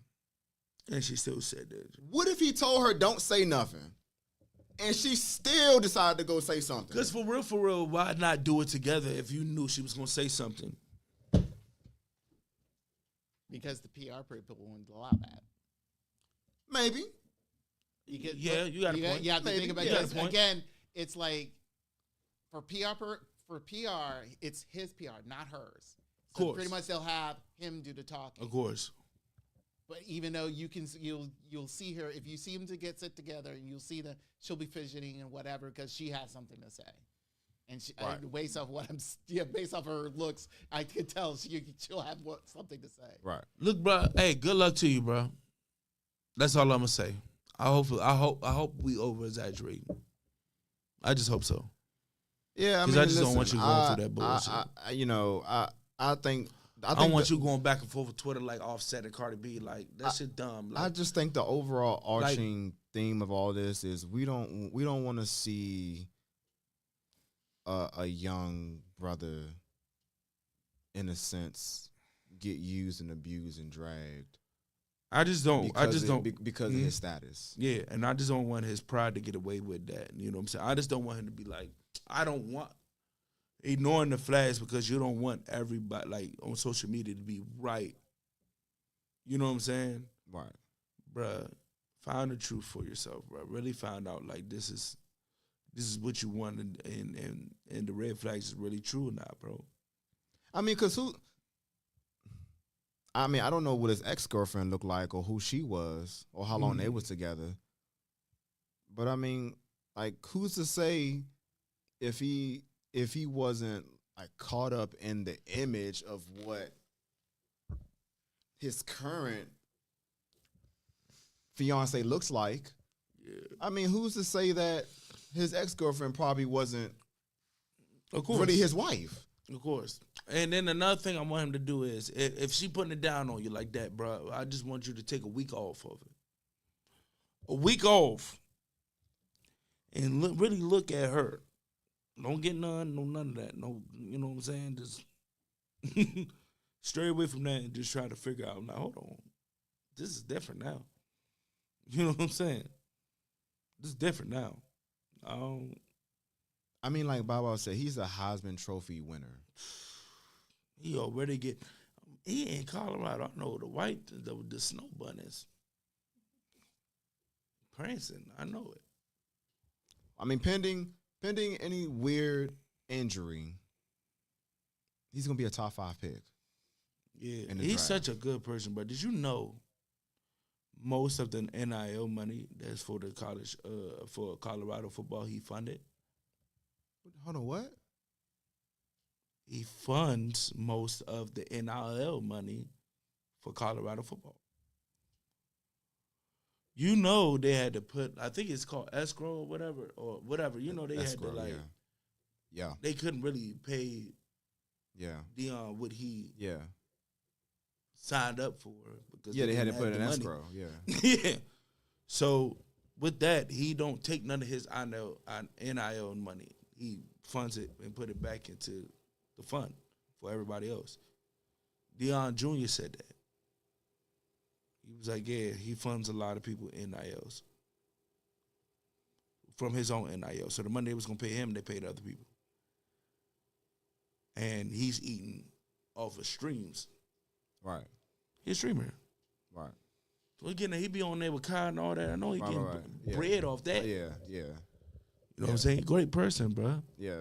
And she still said that. What if he told her, don't say nothing? And she still decided to go say something? Because for real, why not do it together if you knew she was going to say something? Because the PR people wouldn't allow that. Maybe. You got a point. You have to Maybe. think about Yeah, it. Again, it's like for PR, it's his PR, not hers. So course. pretty much they'll have him do the talking. Of course. But even though you'll see her, if you see them to get sit together, you'll see that she'll be fidgeting and whatever because she has something to say. And based off her looks, I can tell she'll have something to say. Right. Look, bro. Hey, good luck to you, bro. That's all I'm gonna say. I hope we over exaggerating. I just hope so. Yeah, I mean, because I just don't want you going through that bullshit. I think I don't want you going back and forth with Twitter like Offset and Cardi B. Like that shit dumb. Like, I just think the overall arching theme of all this is we don't want to see a young brother in a sense, get used and abused and dragged. I just don't. Because of his status. Yeah, and I just don't want his pride to get away with that. You know what I'm saying? I just don't want him to be like, I don't want ignoring the flags because you don't want everybody like on social media to be right. You know what I'm saying? Right. Bruh, find the truth for yourself, bruh. Really find out like this is what you want and the red flags is really true or not, bro. I mean, I don't know what his ex-girlfriend looked like or who she was or how long they was together. But I mean, like, who's to say if he wasn't like caught up in the image of what his current fiance looks like? Yeah. I mean, who's to say that his ex-girlfriend probably wasn't Of course. really his wife? Of course. And then another thing I want him to do is, if she putting it down on you like that, bro, I just want you to take a week off of it. A week off. And really look at her. Don't get none of that. No, you know what I'm saying? Just stray away from that and just try to figure out, now, hold on. This is different now. You know what I'm saying? This is different now. I mean, like Bob said, he's a Heisman Trophy winner. He already he in Colorado. I know the snow bunnies prancing. I know it. I mean, pending any weird injury, he's gonna be a top 5 pick. Yeah, he's such a good person. But did you know most of the NIL money that's for the college for Colorado football he funded? Hold on, what? He funds most of the NIL money for Colorado football. You know they had to put, I think it's called escrow or whatever. You know they Escrow, had to yeah. They couldn't really pay Deion what he signed up for because they had to put it in escrow. Yeah. Yeah. So with that, he don't take none of his NIL money. He funds it and put it back into the fund for everybody else. Deion Jr. said that. He was like, yeah, he funds a lot of people NILs from his own NIL. So the money they was going to pay him, they paid other people. And he's eating off of streams. Right. He's a streamer. Right. So he be on there with Kai and all that. I know he getting Yeah. bread off that. Yeah. You know what I'm saying? Great person, bro. Yeah.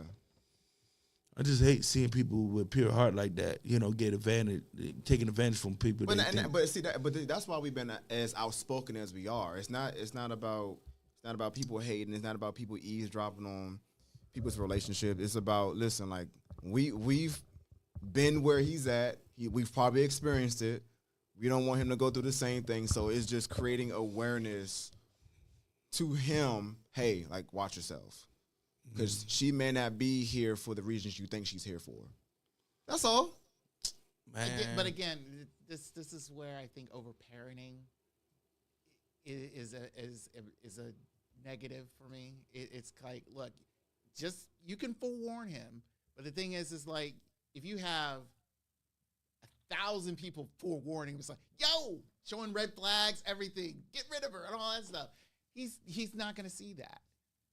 I just hate seeing people with pure heart like that, get taking advantage from people. But that's why we've been as outspoken as we are. It's not about people hating. It's not about people eavesdropping on people's relationship. It's about, listen, like we've been where he's at. We've probably experienced it. We don't want him to go through the same thing. So it's just creating awareness to him. Hey, like, watch yourself. Because she may not be here for the reasons you think she's here for. That's all. Man. But again, this is where I think overparenting is a negative for me. It's like, look, just you can forewarn him, but the thing is like if you have 1,000 people forewarning, it's like, yo, showing red flags, everything, get rid of her, and all that stuff. He's not going to see that.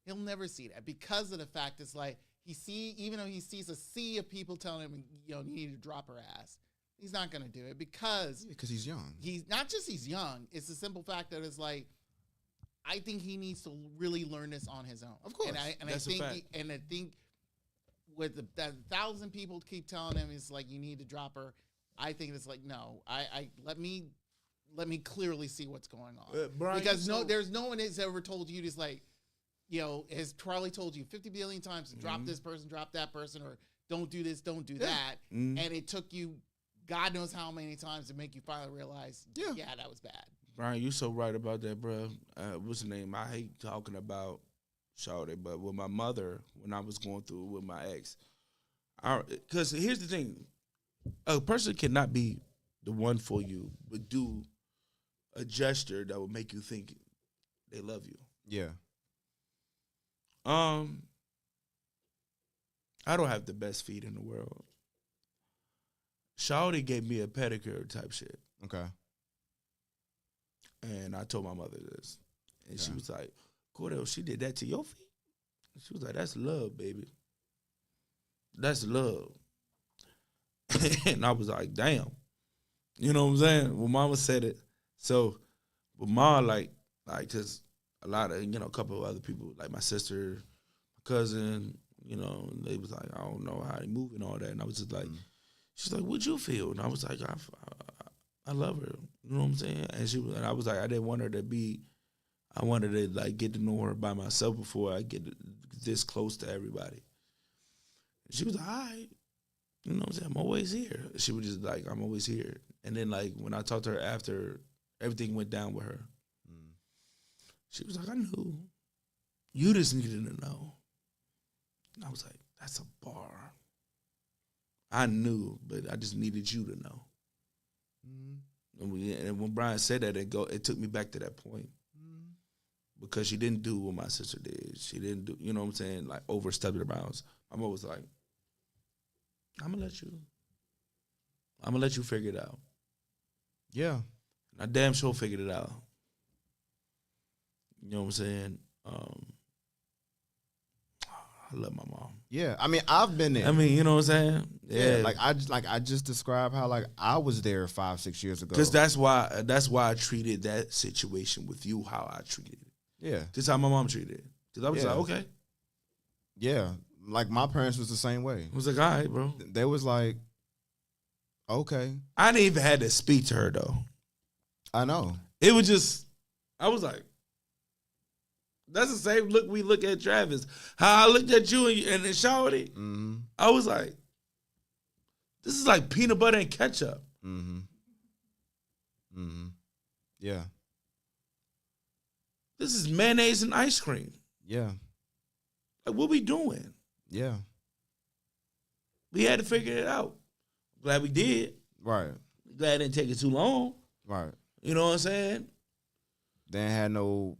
He'll never see that because of the fact it's like even though he sees a sea of people telling him, you need to drop her ass, he's not going to do it because he's young. He's not just he's young. It's the simple fact that it's like, I think he needs to really learn this on his own. Of course. I think with the 1,000 people keep telling him, it's like, you need to drop her. I think it's like, no, let me clearly see what's going on. Brian, because there's no one has ever told you just like, has probably told you 50 billion times to drop this person, drop that person, or don't do this, don't do that. And it took you God knows how many times to make you finally realize, that was bad. Brian, you so right about that, bro. What's the name? I hate talking about Shawty, but with my mother, when I was going through it with my ex, because here's the thing. A person cannot be the one for you, but do a gesture that will make you think they love you. Yeah. I don't have the best feet in the world. Shawty gave me a pedicure type shit. Okay. And I told my mother this. And she Yeah. was like, Cordell, she did that to your feet? She was like, that's love, baby. That's love. And I was like, damn. You know what I'm saying? Well, mama said it. So, but ma, like, cause a lot of, a couple of other people, like my sister, my cousin, they was like, I don't know how they move and all that. And I was just like, she's like, what'd you feel? And I was like, I love her. You know what I'm saying? And I was like, I didn't want her to be, I wanted to like get to know her by myself before I get this close to everybody. And she was like, all right. You know what I'm saying? I'm always here. She was just like, I'm always here. And then like when I talked to her after everything went down with her, she was like, I knew. You just needed to know. And I was like, that's a bar. I knew, but I just needed you to know. And when Brian said that, it took me back to that point. Because she didn't do what my sister did. She didn't do, you know what I'm saying, like overstepped the bounds. I'm always like, I'm gonna let you figure it out. Yeah. And I damn sure figured it out. You know what I'm saying? I love my mom. Yeah. I mean, I've been there. I mean, you know what I'm saying? Yeah. Like I just described how like I was there 5-6 years ago. Because that's why I treated that situation with you how I treated it. Yeah. This is how my mom treated it. Because I was like, okay. Yeah. Like my parents was the same way. I was like, all right, bro. They was like, okay. I didn't even have to speak to her though. I know. It was just, I was like, that's the same look we look at Travis. How I looked at you and Shawty. Mm-hmm. I was like, this is like peanut butter and ketchup. Mm-hmm. Mm-hmm. Yeah. This is mayonnaise and ice cream. Yeah. Like, what we doing? Yeah. We had to figure it out. Glad we did. Right. Glad it didn't take it too long. Right. You know what I'm saying? They ain't had no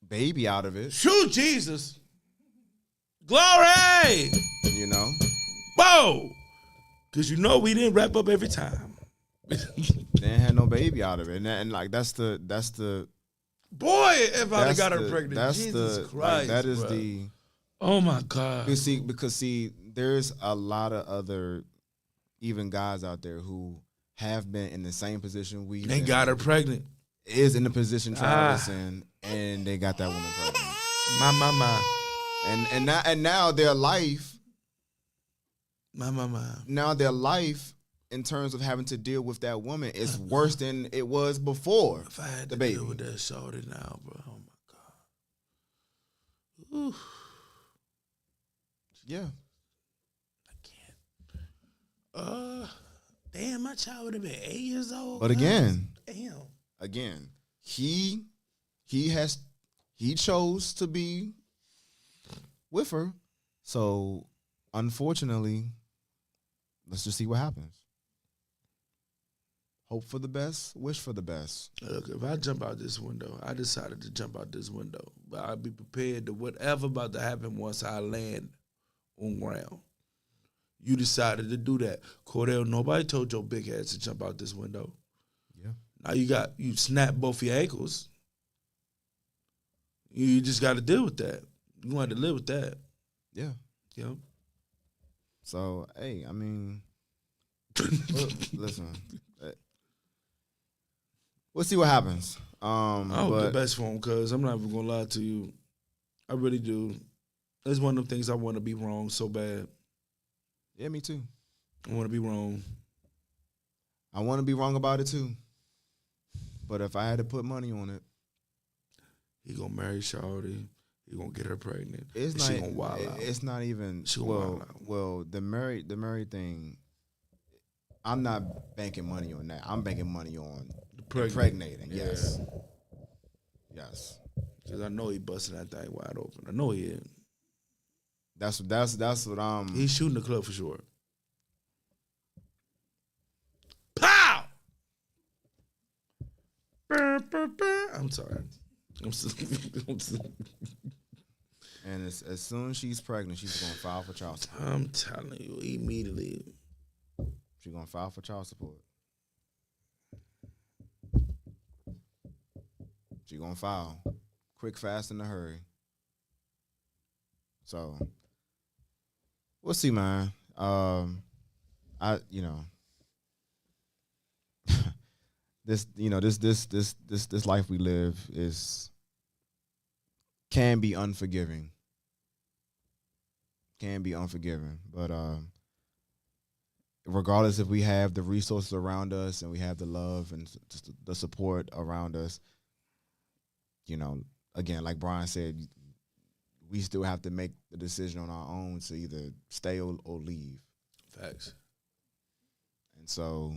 baby out of it. Shoot, Jesus. Glory! You know? Whoa! Because we didn't wrap up every time. They ain't had no baby out of it. And like that's the Boy, if I that's got her the- pregnant, that's Jesus the Christ, like, that is bruh. the Oh my God. because there's a lot of other even guys out there who have been in the same position we They got her pregnant. is in the position Travis in, and they got that woman pregnant. My. And now their life My. now their life in terms of having to deal with that woman is worse than it was before If I had the to baby. deal with that shorty now, bro. Oh my God. Ooh. Yeah. I can't. Damn, my child would have been 8 years old. But again, Damn. he chose to be with her. So unfortunately, let's just see what happens. Hope for the best, wish for the best. Look, if I jump out this window, I decided to jump out this window. But I'll be prepared to whatever about to happen once I land on ground. You decided to do that. Cordell, nobody told your big ass to jump out this window. Yeah. Now you snap both your ankles. You just got to deal with that. You want to live with that. Yeah. You So, hey, I mean, listen, we'll see what happens. I hope the But best for him, cuz I'm not even going to lie to you. I really do. It's one of them things I want to be wrong so bad. yeah, me too. I want to be wrong. I want to be wrong about it too. But if I had to put money on it, He going to marry Shawty. He going to get her pregnant. it's and not. she going to wild out. It's not even. She gonna wild out. Well, the married thing. I'm not banking money on that. I'm banking money on impregnating. Yeah. Yes. Yes. Because I know he busting that thing wide open. I know he is. That's what I'm. He's shooting the club for sure. Pow! I'm sorry. I'm And as soon as she's pregnant, she's gonna file for child support. I'm telling you, immediately. She's gonna file for child support. She gonna file, quick, fast, in a hurry. So we'll see, man. I this life we live can be unforgiving. But regardless if we have the resources around us and we have the love and just the support around us, again, like Brian said, we still have to make the decision on our own to either stay or leave. Facts. And so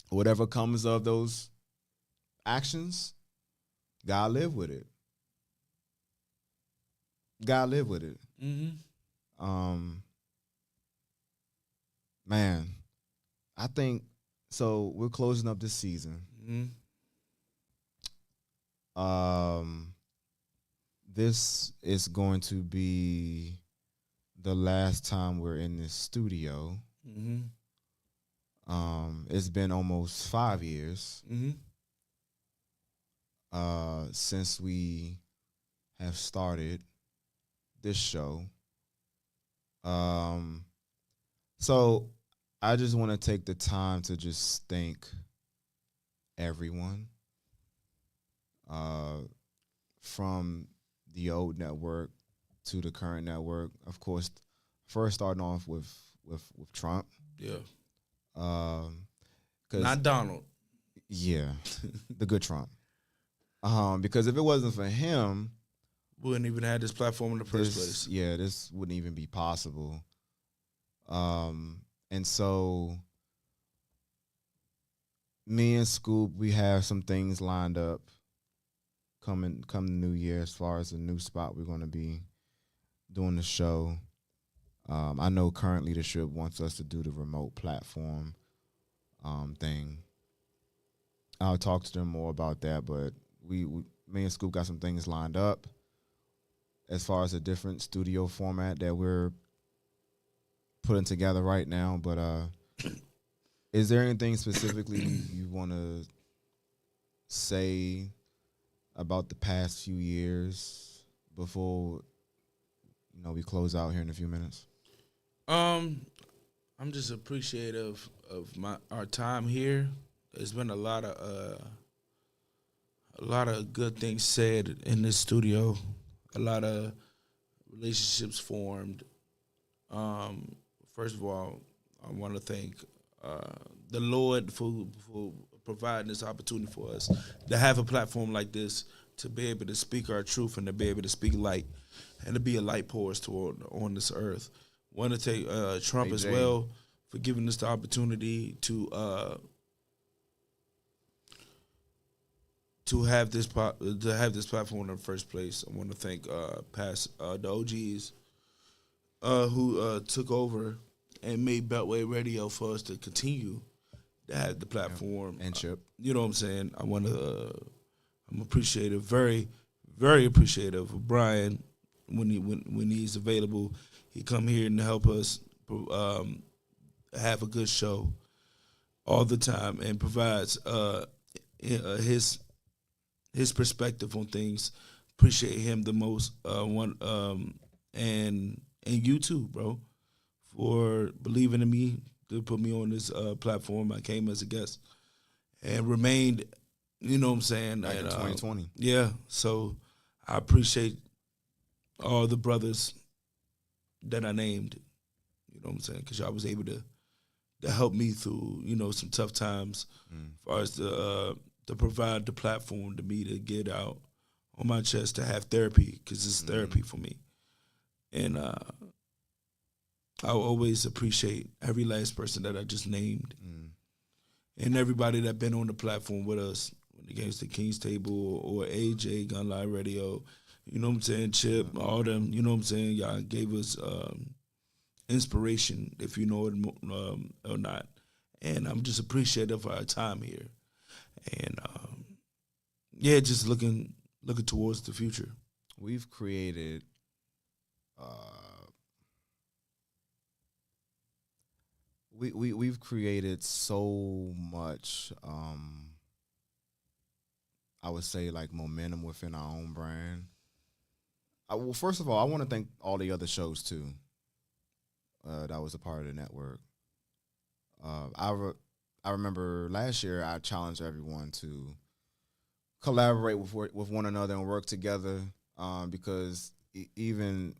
whatever comes of those actions, God live with it. Mm-hmm. Man, I think so. We're closing up this season. Mm-hmm. This is going to be the last time we're in this studio. Mm-hmm. It's been almost 5 years Mm-hmm. since we have started this show. So I just want to take the time to just thank everyone, from the old network to the current network. Of course, first starting off with Trump. Yeah. 'Cause Not Donald. yeah, the good Trump. Because if it wasn't for him, We wouldn't even have this platform in the first place. yeah, this wouldn't even be possible. And so me and Scoop, we have some things lined up come New Year as far as a new spot we're going to be doing the show. I know current leadership wants us to do the remote platform thing. I'll talk to them more about that, but me and Scoop got some things lined up as far as a different studio format that we're putting together right now. But is there anything specifically you want to say about the past few years before we close out here in a few minutes? I'm just appreciative of our time here. There's been a lot of good things said in this studio. A lot of relationships formed. First of all, I want to thank the Lord for providing this opportunity for us to have a platform like this, to be able to speak our truth and to be able to speak light and to be a light porous on this earth. Want to take Trump as well for giving us the opportunity to have this platform in the first place. I want to thank the OGs who took over and made Beltway Radio for us to continue to have the platform. And Chip. You know what I'm saying? I'm appreciative, very, very appreciative of Brian when he's available. He come here and help us have a good show all the time and provides his perspective on things. Appreciate him the most. And you too, bro, for believing in me to put me on this platform. I came as a guest and remained. You know what I'm saying? Back in 2020. Yeah. So I appreciate all the brothers that I named. You know what I'm saying? Because y'all was able to help me through some tough times, as far as to provide the platform to me to get out on my chest, to have therapy, because it's therapy for me. And I always appreciate every last person that I just named, and everybody that been on the platform with us when it comes to King's Table or AJ Gun Live Radio. You know what I'm saying? Chip, all them. You know what I'm saying? Y'all gave us inspiration, if you know it or not. And I'm just appreciative of our time here. And just looking towards the future. We've created we've created so much. I would say like momentum within our own brand. Well, first of all, I want to thank all the other shows too. That was a part of the network. I remember last year I challenged everyone to collaborate with one another and work together, because even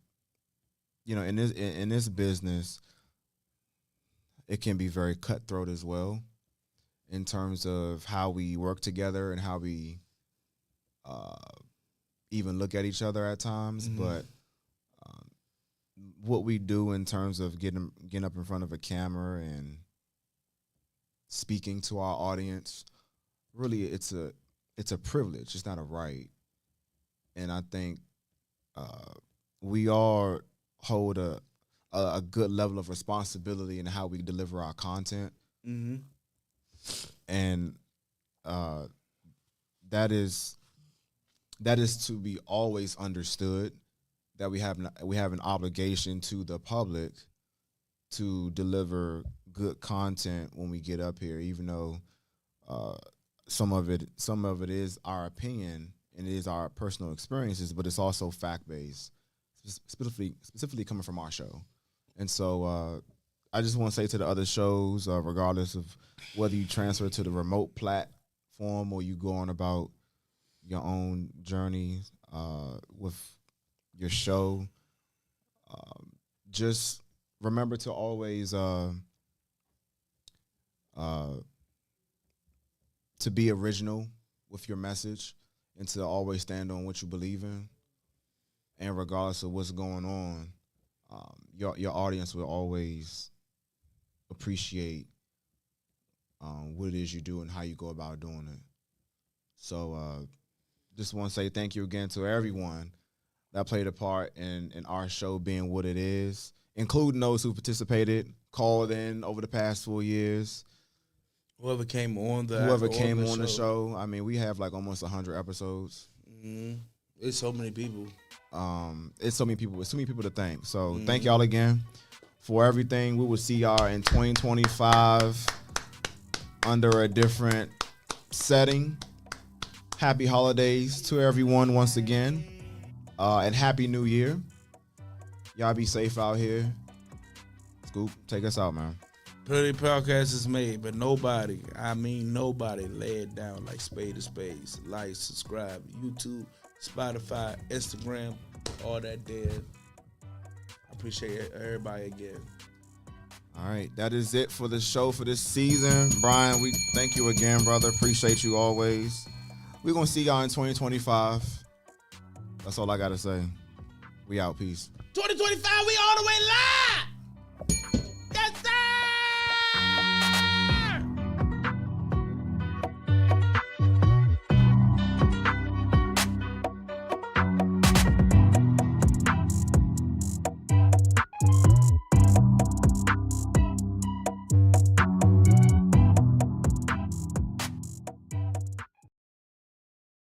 in this business, it can be very cutthroat as well in terms of how we work together and how we even look at each other at times. Mm-hmm. But what we do in terms of getting up in front of a camera and speaking to our audience, really it's a privilege. It's not a right. And I think we all hold a good level of responsibility in how we deliver our content. Mm-hmm. And that is to be always understood, that we have an obligation to the public to deliver good content when we get up here, even though some of it is our opinion and it is our personal experiences, but it's also fact-based, specifically coming from our show. And so I just want to say to the other shows, regardless of whether you transfer to the remote platform or you go on about your own journey with your show, just remember to always to be original with your message and to always stand on what you believe in. And regardless of what's going on, your audience will always appreciate what it is you do and how you go about doing it. So just want to say thank you again to everyone that played a part in our show being what it is, including those who participated, called in over the past 4 years. Whoever came on the show. I mean, we have like almost 100 episodes. Mm-hmm. It's so many people. It's so many people. It's so many people to thank. So thank y'all again for everything. We will see y'all in 2025 under a different setting. Happy holidays to everyone once again, and Happy New Year. Y'all be safe out here. Scoop, take us out, man. Pretty podcast is made, but nobody lay it down like Spade to Spades. Like, subscribe, YouTube, Spotify, Instagram, all that there. I appreciate everybody again. All right, that is it for the show for this season. Brian, we thank you again, brother. Appreciate you always. We're going to see y'all in 2025. That's all I got to say. We out. Peace. 2025, we all the way live.